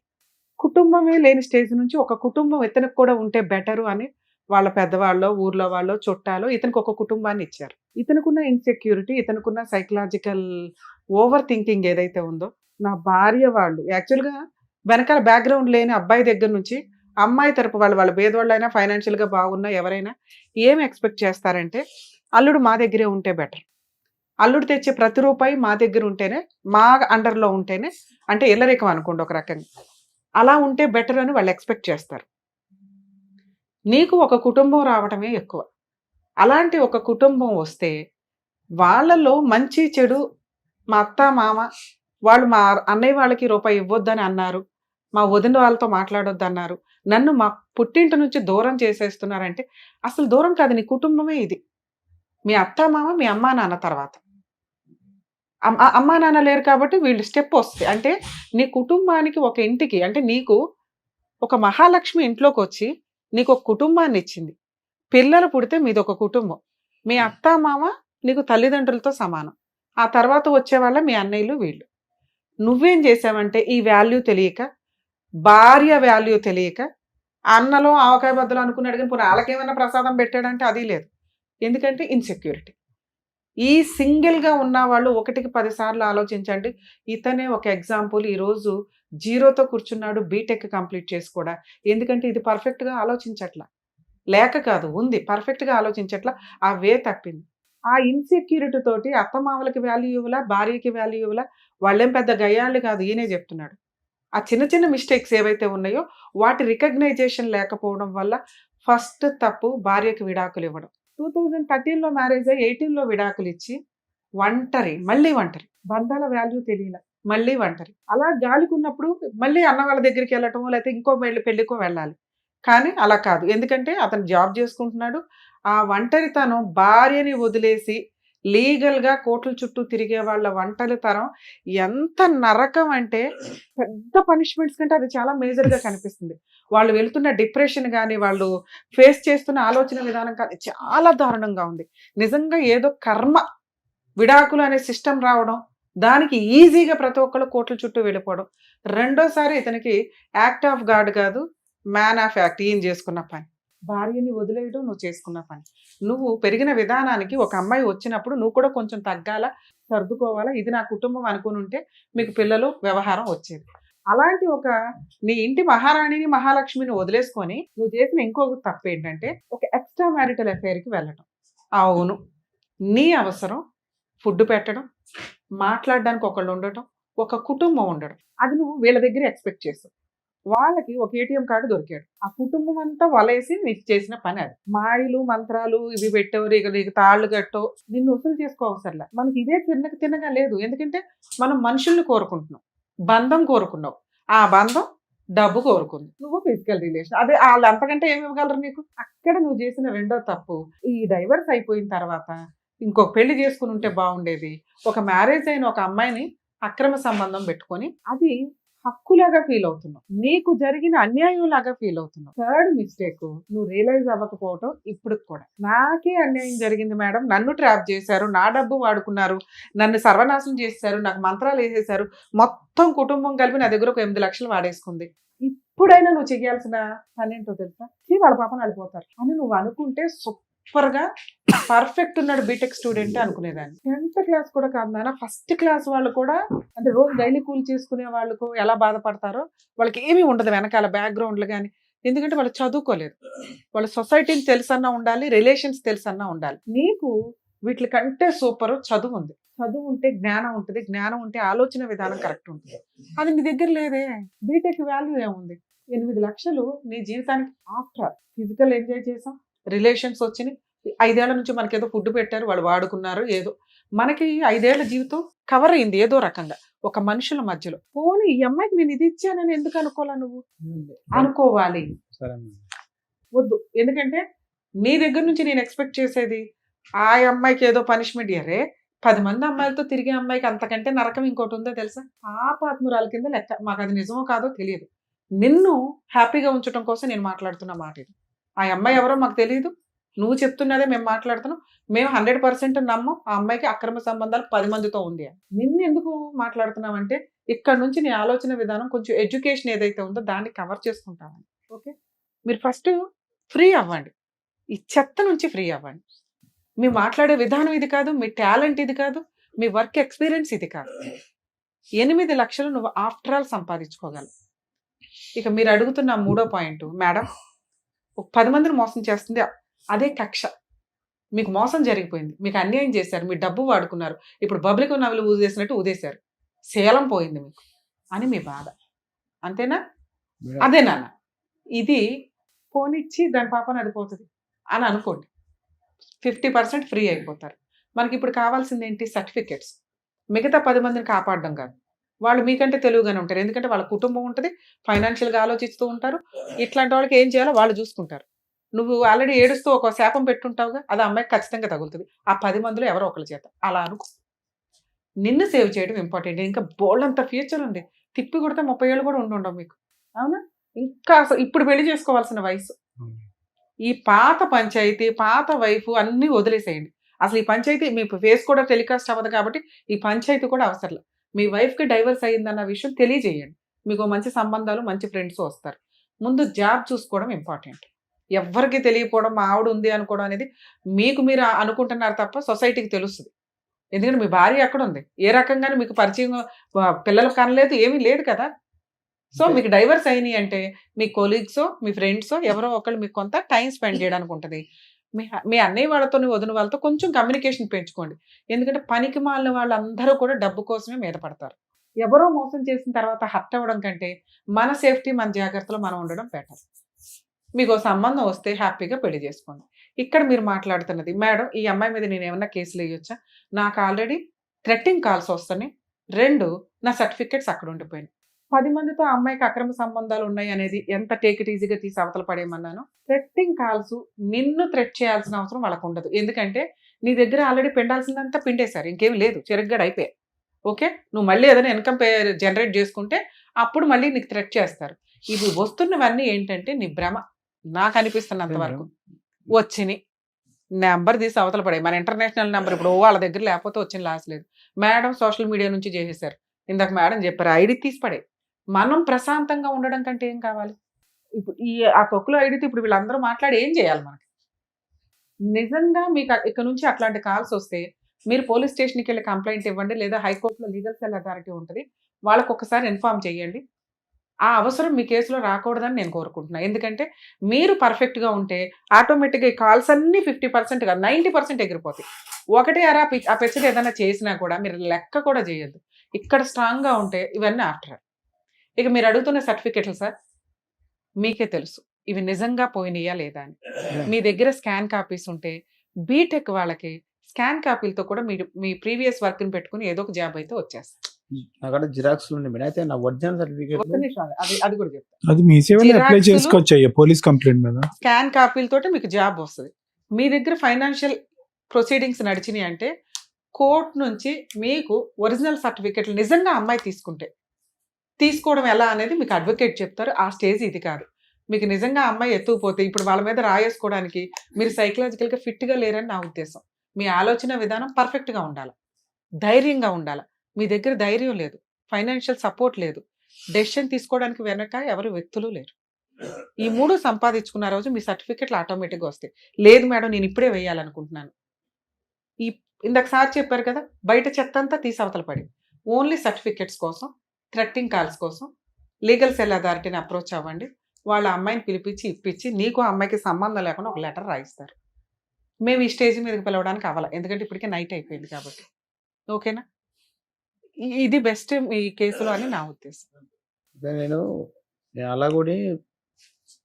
కుటుంబమే లేని స్టేజ్ నుంచి ఒక కుటుంబం ఇతనికి కూడా ఉంటే బెటరు అని వాళ్ళ పెద్దవాళ్ళు, ఊర్లో వాళ్ళు, చుట్టాలు ఇతనికి ఒక కుటుంబాన్ని ఇచ్చారు. ఇతనుకున్న ఇన్సెక్యూరిటీ, ఇతనుకున్న సైకలాజికల్ ఓవర్ థింకింగ్ ఏదైతే ఉందో, నా భార్య వాళ్ళు యాక్చువల్గా వెనకాల బ్యాక్గ్రౌండ్ లేని అబ్బాయి దగ్గర నుంచి అమ్మాయి తరపు వాళ్ళ పేదవాళ్ళైనా ఫైనాన్షియల్గా బాగున్నా ఎవరైనా ఏం ఎక్స్పెక్ట్ చేస్తారంటే అల్లుడు మా దగ్గరే ఉంటే బెటర్, అల్లుడు తెచ్చే ప్రతి రూపాయి మా దగ్గర ఉంటేనే, మా అండర్లో ఉంటేనే, అంటే ఇల్లరికం అనుకోండి ఒక రకంగా, అలా ఉంటే బెటర్ అని వాళ్ళు ఎక్స్పెక్ట్ చేస్తారు. నీకు ఒక కుటుంబం రావటమే ఎక్కువ. అలాంటి ఒక కుటుంబం వస్తే వాళ్ళలో మంచి చెడు, మా అత్త మామ వాళ్ళు మా అన్నయ్య వాళ్ళకి రూపాయి ఇవ్వొద్దని అన్నారు, మా వదిన వాళ్ళతో మాట్లాడొద్దన్నారు, నన్ను మా పుట్టింటి నుంచి దూరం చేసేస్తున్నారంటే అసలు దూరం కాదు, నీ కుటుంబమే ఇది. మీ అత్త మామ మీ అమ్మా నాన్న తర్వాత. అమ్మా నాన్న లేరు కాబట్టి వీళ్ళు స్టెప్ వస్తుంది. అంటే నీ కుటుంబానికి ఒక ఇంటికి, అంటే నీకు ఒక మహాలక్ష్మి ఇంట్లోకి వచ్చి నీకు ఒక కుటుంబాన్ని ఇచ్చింది. పిల్లలు పుడితే మీది ఒక కుటుంబం. మీ అత్త మామ నీకు తల్లిదండ్రులతో సమానం. ఆ తర్వాత వచ్చేవాళ్ళ మీ అన్నయ్యలు వీళ్ళు. నువ్వేం చేసావంటే ఈ వాల్యూ తెలియక, భార్య వాల్యూ తెలియక, అన్నలో ఆవకాయ బద్దలు అనుకున్నాడు కానీ పోనీ వాళ్ళకేమైనా ప్రసాదం పెట్టాడంటే అది లేదు. ఎందుకంటే ఇన్సెక్యూరిటీ. ఈ సింగిల్గా ఉన్న వాళ్ళు 1కి 10 సార్లు ఆలోచించండి. ఇతనే ఒక ఎగ్జాంపుల్. ఈరోజు జీరోతో కూర్చున్నాడు, బీటెక్ కంప్లీట్ చేసి కూడా. ఎందుకంటే ఇది పర్ఫెక్ట్గా ఆలోచించట్లా, లేక కాదు ఉంది, పర్ఫెక్ట్గా ఆలోచించట్లా, ఆ వే తప్పింది. ఆ ఇన్సెక్యూరిటీ తోటి అత్తమామలకి వాల్యూ ఇవ్వలా, భార్యకి వాల్యూ ఇవ్వలా. వాళ్ళేం పెద్ద గయ్యాళ్ళు కాదు, ఈయనే చెప్తున్నాడు. ఆ చిన్న చిన్న మిస్టేక్స్ ఏవైతే ఉన్నాయో వాటి రికగ్నైజేషన్ లేకపోవడం వల్ల ఫస్ట్ తప్పు భార్యకి విడాకులు ఇవ్వడం. 2013లో మ్యారేజ్ అయ్యి 18లో విడాకులు ఇచ్చి మళ్ళీ ఒంటరి, బంధాల వాల్యూ తెలియల, మళ్ళీ ఒంటరి. అలా గాలికున్నప్పుడు మళ్ళీ అన్న వాళ్ళ దగ్గరికి వెళ్ళటమో లేకపోతే ఇంకో పెళ్ళికో వెళ్ళాలి. కానీ అలా కాదు, ఎందుకంటే అతను జాబ్ చేసుకుంటున్నాడు. ఆ ఒంటరితనం భార్యని వదిలేసి లీగల్గా కోట్ల చుట్టూ తిరిగే వాళ్ళ ఒంటరితనం ఎంత నరకం అంటే పెద్ద పనిష్మెంట్స్ కంటే అది చాలా మేజర్గా కనిపిస్తుంది. వాళ్ళు వెళ్తున్న డిప్రెషన్ కానీ, వాళ్ళు ఫేస్ చేస్తున్న ఆలోచన విధానం కానీ చాలా దారుణంగా ఉంది. నిజంగా ఏదో కర్మ విడాకులు అనే సిస్టమ్ రావడం, దానికి ఈజీగా ప్రతి ఒక్కళ్ళు కోట్ల చుట్టూ వెళ్ళిపోవడం. రెండోసారి ఇతనికి యాక్ట్ ఆఫ్ గాడ్ కాదు, మ్యాన్ ఆఫ్ యాక్ట్. ఈయన చేసుకున్న పని, భార్యని వదిలేయడం నువ్వు చేసుకున్న పని. నువ్వు పెరిగిన విధానానికి ఒక అమ్మాయి వచ్చినప్పుడు నువ్వు కూడా కొంచెం తగ్గాల, సర్దుకోవాలా. ఇది నా కుటుంబం అనుకుని ఉంటే మీకు పిల్లలు వ్యవహారం వచ్చేది. అలాంటి ఒక నీ ఇంటి మహారాణిని మహాలక్ష్మిని వదిలేసుకొని నువ్వు చేసిన ఇంకొక తప్పు ఏంటంటే ఒక ఎక్స్ట్రా మ్యారిటల్ అఫైర్కి వెళ్ళటం. అవును, నీ అవసరం ఫుడ్ పెట్టడం, మాట్లాడడానికి ఒకళ్ళు ఉండటం, ఒక కుటుంబం ఉండడం, అది నువ్వు వీళ్ళ దగ్గర ఎక్స్పెక్ట్ చేస్తావు. వాళ్ళకి ఒక ఏటీఎం కార్డు దొరికాడు, ఆ కుటుంబం అంతా వలేసి నీకు చేసిన పని అది. మాయలు మంత్రాలు ఇవి పెట్టవు, నీకు తాళ్ళు కట్టవు, నిన్ను వసూలు చేసుకోవసరలా. మనకి ఇదే తిన్నగా లేదు. ఎందుకంటే మనం మనుషుల్ని కోరుకుంటున్నాం, బంధం కోరుకున్నావు, ఆ బంధం డబ్బు కోరుకుంది, నువ్వు ఫిజికల్ రిలేషన్. అదే వాళ్ళు అంతకంటే ఏమి ఇవ్వగలరు నీకు? అక్కడ నువ్వు చేసిన రెండో తప్పు. ఈ డైవర్స్ అయిపోయిన తర్వాత ఇంకొక పెళ్లి చేసుకుని ఉంటే బాగుండేది. ఒక మ్యారేజ్ అయిన ఒక అమ్మాయిని అక్రమ సంబంధం పెట్టుకొని అది హక్కులాగా ఫీల్ అవుతున్నావు, నీకు జరిగిన అన్యాయం లాగా ఫీల్ అవుతున్నావు. థర్డ్ మిస్టేక్, నువ్వు రియలైజ్ అవ్వకపోవటం. ఇప్పుడు కూడా నాకే అన్యాయం జరిగింది మేడం, నన్ను ట్రాప్ చేశారు, నా డబ్బు వాడుకున్నారు, నన్ను సర్వనాశనం చేశారు, నాకు మంత్రాలు వేసేశారు, మొత్తం కుటుంబం కలిపి నా దగ్గర ఒక 8 లక్షలు వాడేసుకుంది. ఇప్పుడైనా నువ్వు చేయాల్సిన పని ఏంటో తెలుసా? వాళ్ళ పాపను అడిపోతారు అని నువ్వు అనుకుంటే సూపర్గా పర్ఫెక్ట్ ఉన్నాడు బీటెక్ స్టూడెంట్ అనుకునేదాన్ని. 10th క్లాస్ కూడా కాదు నాన్న, ఫస్ట్ క్లాస్ వాళ్ళు కూడా, అంటే రోజు డైలీ కూల్ చేసుకునే వాళ్ళకు ఎలా బాధపడతారో వాళ్ళకి ఏమీ ఉండదు వెనకాల బ్యాక్గ్రౌండ్లు కానీ. ఎందుకంటే వాళ్ళు చదువుకోలేదు, వాళ్ళ సొసైటీని తెలుసన్నా ఉండాలి, రిలేషన్స్ తెలుసన్నా ఉండాలి. నీకు వీటి కంటే సూపర్ చదువు ఉంది. చదువు ఉంటే జ్ఞానం ఉంటుంది, జ్ఞానం ఉంటే ఆలోచన విధానం కరెక్ట్ ఉంటుంది. అది నీ దగ్గర లేదే. బీటెక్ వాల్యూ ఏముంది? 8 లక్షలు నీ జీవితానికి ఆఫ్టర్ ఫిజికల్ ఎంజాయ్ చేసాం, రిలేషన్స్ వచ్చినాయి, 5 ఏళ్ల నుంచి మనకి ఏదో ఫుడ్ పెట్టారు, వాళ్ళు వాడుకున్నారు, ఏదో మనకి 5 ఏళ్ల జీవితం కవర్ అయింది ఏదో రకంగా ఒక మనుషుల మధ్యలో. పోనీ ఈ అమ్మాయికి నేను ఇది ఇచ్చానని ఎందుకు అనుకోవాలా? నువ్వు అనుకోవాలి, వద్దు. ఎందుకంటే నీ దగ్గర నుంచి నేను ఎక్స్పెక్ట్ చేసేది ఆ అమ్మాయికి ఏదో పనిష్మెంట్ ఇయ్యరే. 10 మంది అమ్మాయిలతో తిరిగే అమ్మాయికి అంతకంటే నరకం ఇంకోటి ఉందో తెలుసా? పాపాత్మురాల కింద లెక్క. మాకు అది నిజమో కాదో తెలియదు. నిన్ను హ్యాపీగా ఉంచడం కోసం నేను మాట్లాడుతున్న మాట ఇది. ఆ అమ్మాయి ఎవరో మాకు తెలియదు, నువ్వు చెప్తున్నదే మేము మాట్లాడుతున్నాం. మేము 100% నమ్మం ఆ అమ్మాయికి అక్రమ సంబంధాలు 10 మందితో ఉంది అని. నిన్ను ఎందుకు మాట్లాడుతున్నామంటే ఇక్కడ నుంచి నీ ఆలోచన విధానం కొంచెం ఎడ్యుకేషన్ ఏదైతే ఉందో దాన్ని కవర్ చేసుకుంటామని. ఓకే, మీరు ఫస్ట్ ఫ్రీ అవ్వండి, ఈ చెత్త నుంచి ఫ్రీ అవ్వండి. మీ మాట్లాడే విధానం ఇది కాదు, మీ టాలెంట్ ఇది కాదు, మీ వర్క్ ఎక్స్పీరియన్స్ ఇది కాదు. 8 లక్షలు నువ్వు ఆఫ్టర్ ఆల్ సంపాదించుకోగలవు. ఇక మీరు అడుగుతున్న మూడో పాయింట్, మేడం 10 మందిని మోసం చేస్తుంది అదే కక్ష. మీకు మోసం జరిగిపోయింది, మీకు అన్యాయం చేశారు, మీ డబ్బు వాడుకున్నారు, ఇప్పుడు పబ్లిక్ నవలు ఊదేసినట్టు ఊదేశారు, శీలం పోయింది మీకు అని మీ బాధ, అంతేనా? అదే నాన్న, ఇది పోనిచ్చి దాని పాపని అది పోతుంది అని అనుకోండి, 50% ఫ్రీ అయిపోతారు. మనకి ఇప్పుడు కావాల్సింది ఏంటి? సర్టిఫికెట్స్. మిగతా 10 మందిని కాపాడడం కాదు, వాళ్ళు మీకంటే తెలివిగానే ఉంటారు, ఎందుకంటే వాళ్ళ కుటుంబం ఉంటుంది, ఫైనాన్షియల్గా ఆలోచిస్తూ ఉంటారు, ఇట్లాంటి వాళ్ళకి ఏం చేయాలో వాళ్ళు చూసుకుంటారు. నువ్వు ఆల్రెడీ ఏడుస్తూ ఒక శాపం పెట్టుంటావుగా, అది అమ్మాయికి ఖచ్చితంగా తగులుతుంది ఆ 10 మందిలో ఎవరో ఒకరి చేత. అలా అనుకో, నిన్ను సేవ్ చేయడం ఇంపార్టెంట్. ఇంకా బోల్డంత ఫ్యూచర్ ఉంది, తిప్పి కొడితే 30 ఏళ్ళు కూడా ఉండవు మీకు, అవునా? ఇంకా అసలు ఇప్పుడు పెళ్లి చేసుకోవాల్సిన వయసు. ఈ పాత పంచాయతీ, పాత వైఫ్ అన్నీ వదిలేసేయండి. అసలు ఈ పంచాయతీ మీ ఫేస్ కూడా టెలికాస్ట్ అవ్వదు కాబట్టి ఈ పంచాయతీ కూడా అవసరం. మీ వైఫ్కి డైవర్స్ అయ్యిందన్న విషయం తెలియజేయండి, మీకు మంచి సంబంధాలు, మంచి ఫ్రెండ్స్ వస్తారు. ముందు జాబ్ చూసుకోవడం ఇంపార్టెంట్. ఎవ్వరికి తెలియకపోవడం, మా ఆవిడ ఉంది అనుకోవడం అనేది మీకు మీరు అనుకుంటున్నారు తప్ప సొసైటీకి తెలుస్తుంది. ఎందుకంటే మీ భార్య ఎక్కడ ఉంది, ఏ రకంగానే మీకు పరిచయం, పిల్లలు కనలేదు, ఏమీ లేదు కదా. సో మీకు డైవర్స్ అయినాయి అంటే మీ కొలీగ్సో, మీ ఫ్రెండ్సో ఎవరో ఒకళ్ళు మీకు కొంత టైం స్పెండ్ చేయడానికి ఉంటుంది. మీ అన్నయ్య వాళ్ళతో, వదిన వాళ్ళతో కొంచెం కమ్యూనికేషన్ పెంచుకోండి. ఎందుకంటే పనికి మాలిన వాళ్ళందరూ కూడా డబ్బు కోసమే మీద పడతారు. ఎవరో మోసం చేసిన తర్వాత హర్ట్ అవ్వడం కంటే మన సేఫ్టీ, మన జాగ్రత్తలో మనం ఉండడం బెటర్. మీకు సంబంధం వస్తే హ్యాపీగా పెళ్లి చేసుకోండి. ఇక్కడ మీరు మాట్లాడుతున్నది, మేడం ఈ అమ్మాయి మీద నేను ఏమన్నా కేసులు వేయొచ్చా? నాకు ఆల్రెడీ థ్రెట్టింగ్ కాల్స్ వస్తున్నాయి, 2 నా సర్టిఫికెట్స్ అక్కడ ఉండిపోయినాయి. 10 మందితో ఆ అమ్మాయికి అక్రమ సంబంధాలు ఉన్నాయి అనేది ఎంత టేక్ ఇట్ ఈజీగా తీసి అవతల పడేయమన్నాను. థ్రెట్టింగ్ కాల్స్ నిన్ను థ్రెట్ చేయాల్సిన అవసరం వాళ్ళకు ఉండదు, ఎందుకంటే నీ దగ్గర ఆల్రెడీ పిండాల్సిందంతా పిండేశారు, ఇంకేం లేదు, చెరుగ్గడ అయిపోయాయి. ఓకే, నువ్వు మళ్ళీ ఏదైనా ఇన్కమ్ జనరేట్ చేసుకుంటే అప్పుడు మళ్ళీ నీకు థ్రెట్ చేస్తారు. ఇవి వస్తున్నవన్నీ ఏంటంటే నీ భ్రమ, నాకు అనిపిస్తున్నంత వరకు వచ్చినాయి. నెంబర్ తీసి అవతల పడే, మన ఇంటర్నేషనల్ నెంబర్ ఇప్పుడు వాళ్ళ దగ్గర లేకపోతే వచ్చిన లాస్ లేదు. మేడం సోషల్ మీడియా నుంచి చేసేసారు, ఇందాక మేడం చెప్పారు, ఐడి తీసి పడే. మనం ప్రశాంతంగా ఉండడం కంటే ఏం కావాలి? ఇప్పుడు ఆ తొక్కులో ఐడితో ఇప్పుడు వీళ్ళందరూ మాట్లాడి ఏం చేయాలి మనకి? నిజంగా మీకు ఇక్కడ నుంచి అట్లాంటి కాల్స్ వస్తే మీరు పోలీస్ స్టేషన్కి వెళ్ళి కంప్లైంట్ ఇవ్వండి, లేదా హైకోర్టులో లీగల్ సెల్ అథారిటీ ఉంటుంది, వాళ్ళకు ఒకసారి ఇన్ఫార్మ్ చేయండి. ఆ అవసరం మీ కేసులో రాకూడదని నేను కోరుకుంటున్నాను. ఎందుకంటే మీరు పర్ఫెక్ట్గా ఉంటే ఆటోమేటిక్గా ఈ కాల్స్ అన్నీ 50% కాదు 90% ఎగిరిపోతాయి. ఒకటే ఆ పెచ్చడి ఏదైనా చేసినా కూడా మీరు లెక్క కూడా చేయొద్దు. ఇక్కడ స్ట్రాంగ్గా ఉంటే ఇవన్నీ ఆఫ్టర్. ఇక మీరు అడుగుతున్న సర్టిఫికెట్లు సార్ మీకే తెలుసు ఇవి నిజంగా పోయినాయా లేదా అని. మీ దగ్గర స్కాన్ కాపీస్ ఉంటే బీటెక్ వాళ్ళకి స్కాన్ కాపీలతో కూడా మీరు మీ ప్రీవియస్ వర్క్ని పెట్టుకుని ఏదో ఒక జాబ్ అయితే వచ్చేస్తారు. అక్కడ జిరాక్స్ ఉండే మేడం, అయితే నా ఒరిజినల్ సర్టిఫికేట్ ఒక్క నిమిషం, అది కూడా చెప్తాను. అది మీ సేవలో అప్లై జిరాక్స్లు, చేసుకోవచ్చు పోలీస్ కంప్లైంట్ మీద. స్కాన్ కాపీలతోటి మీకు జాబ్ వస్తుంది. మీ దగ్గర ఫైనాన్షియల్ ప్రొసీడింగ్స్ నడిచినాయి అంటే కోర్టు నుంచి మీకు ఒరిజినల్ సర్టిఫికెట్లు నిజంగా అమ్మాయి తీసుకోవడం ఎలా అనేది మీకు అడ్వకేట్ చెప్తారు. ఆ స్టేజ్ ఇది కాదు. మీకు నిజంగా అమ్మాయి ఎత్తుకుపోతే ఇప్పుడు వాళ్ళ మీద రాయేసుకోవడానికి మీరు సైకలాజికల్గా ఫిట్గా లేరని నా ఉద్దేశం. మీ ఆలోచన విధానం పర్ఫెక్ట్గా ఉండాలి, ధైర్యంగా ఉండాలి. మీ దగ్గర ధైర్యం లేదు, ఫైనాన్షియల్ సపోర్ట్ లేదు, డెసిషన్ తీసుకోవడానికి వెనక ఎవరు వ్యక్తులు లేరు. ఈ 3 సంపాదించుకున్న రోజు మీ సర్టిఫికెట్లు ఆటోమేటిక్గా వస్తాయి. లేదు మేడం నేను ఇప్పుడే వేయాలనుకుంటున్నాను, ఇందాక సార్ చెప్పారు కదా, బయట చెత్త అంతా తీసి అవతల పడి ఓన్లీ సర్టిఫికెట్స్ కోసం, థ్రెట్టింగ్ కాల్స్ కోసం లీగల్ సెల్ అథారిటీని అప్రోచ్ అవ్వండి. వాళ్ళ అమ్మాయిని పిలిపించి ఇప్పించి నీకు అమ్మాయికి సంబంధం లేకుండా ఒక లెటర్ రాయిస్తారు. మేము ఈ స్టేజ్ మీదకి పిలవడానికి అవ్వాలి, ఎందుకంటే ఇప్పటికే నైట్ అయిపోయింది కాబట్టి. ఓకేనా? ఇది బెస్ట్ మీ కేసులో అని నా ఉద్దేశం. నేను అలా కూడా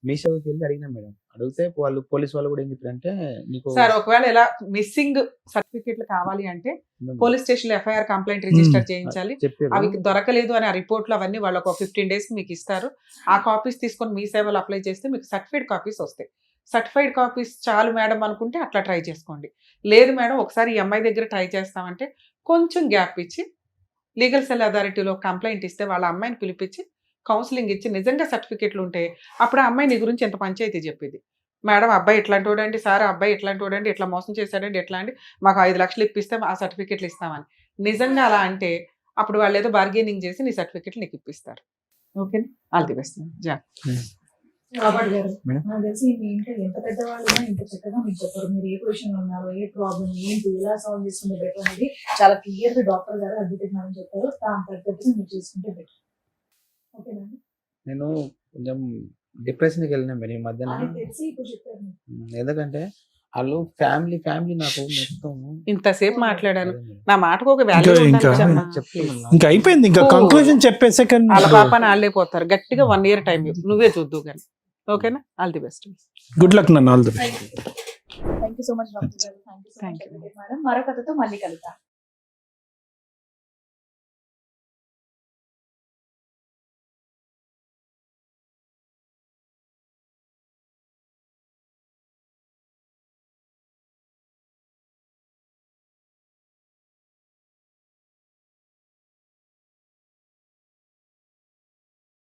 మీ సేవకి వెళ్ళి అడిగినా మేడం, అడిగితే వాళ్ళు పోలీస్ వాళ్ళు కూడా ఏం చెప్పారంటే నీకు సార్ ఒకవేళ ఇలా మిస్సింగ్ సర్టిఫికెట్లు కావాలి అంటే పోలీస్ స్టేషన్ లో ఎఫ్ఐఆర్ కంప్లైంట్ రిజిస్టర్ చేయించాలి. అవి దొరకలేదు అని ఆ రిపోర్ట్లు అవన్నీ వాళ్ళు ఒక 15 days మీకు ఇస్తారు. ఆ కాపీస్ తీసుకొని మీ సేవలు అప్లై చేస్తే మీకు సర్టిఫైడ్ కాపీస్ వస్తాయి. సర్టిఫైడ్ కాపీస్ చాలు మేడం అనుకుంటే అట్లా ట్రై చేసుకోండి. లేదు మేడం ఒకసారి ఈ అమ్మాయి దగ్గర ట్రై చేస్తామంటే కొంచెం గ్యాప్ ఇచ్చి లీగల్ సెల్ అథారిటీలో కంప్లైంట్ ఇస్తే వాళ్ళ అమ్మాయిని పిలిపించి కౌన్సిలింగ్ ఇచ్చి నిజంగా సర్టిఫికెట్లు ఉంటే అప్పుడు ఆ అమ్మాయి నీ గురించి ఎంత పంచాయతీ చెప్పేది. మేడం అబ్బాయి ఇట్లాంటి వాడండి, సార్ అబ్బాయి ఇట్లాంటి వాడండి, ఇట్లా మోసం చేశాడండి, ఎట్లా అండి, మాకు 5 లక్షలు ఇప్పిస్తే ఆ సర్టిఫికెట్లు ఇస్తామని నిజంగా అలా అంటే అప్పుడు వాళ్ళు ఏదో బార్గెనింగ్ చేసి నీ సర్టిఫికెట్లు నీకు ఇప్పిస్తారు. Okay, all the best. Robert గారు, మేడం? నాకు తెలిసి మీ ఇంట్లో ఎంత పెద్దవాళ్ళు ఉన్నా ఇంత చక్కగా మీకు చెప్పారు. మీరు ఏ పొజిషన్ లో ఉన్నారో, ఏ ప్రాబ్లం ఏంటి, ఎలా సాల్వ్ చేసుకుంటే బెటర్ అనేది చాలా క్లియర్ గా డాక్టర్ గారు అడ్వకేట్ మేడం చెప్పారు. దాని తగ్గట్టు మీరు చేసుకుంటే బెటర్. ఓకేనండి. నేను కొంచెం డిప్రెషన్కి వెళ్ళినాం మేడం ఈ మధ్యన. అది తెలిసి ఇప్పుడు చెప్పారు మీరు. ఎందుకంటే వాళ్ళు ఫ్యామిలీ నాకు మొత్తం ఇంతసేపు మాట్లాడాను, అదే మేడం. నా మాటకు ఒక వాల్యూ ఇంకా- చెప్తున్నాను. ఇంకా అయిపోయింది, ఇంకా ఓ. కంక్లూజన్ చెప్పేసే కానీ వాళ్ళ పాపని వాళ్ళే పోతారు. గట్టిగా 1 year టైం నువ్వే చూద్దు కానీ. ఓకేనా? All the best. Good luck నన్ను, all the best. Thank you so much doctor గారు. Thank you so Thank much you. Madam. మరో కథతో మళ్ళీ కలుద్దాం.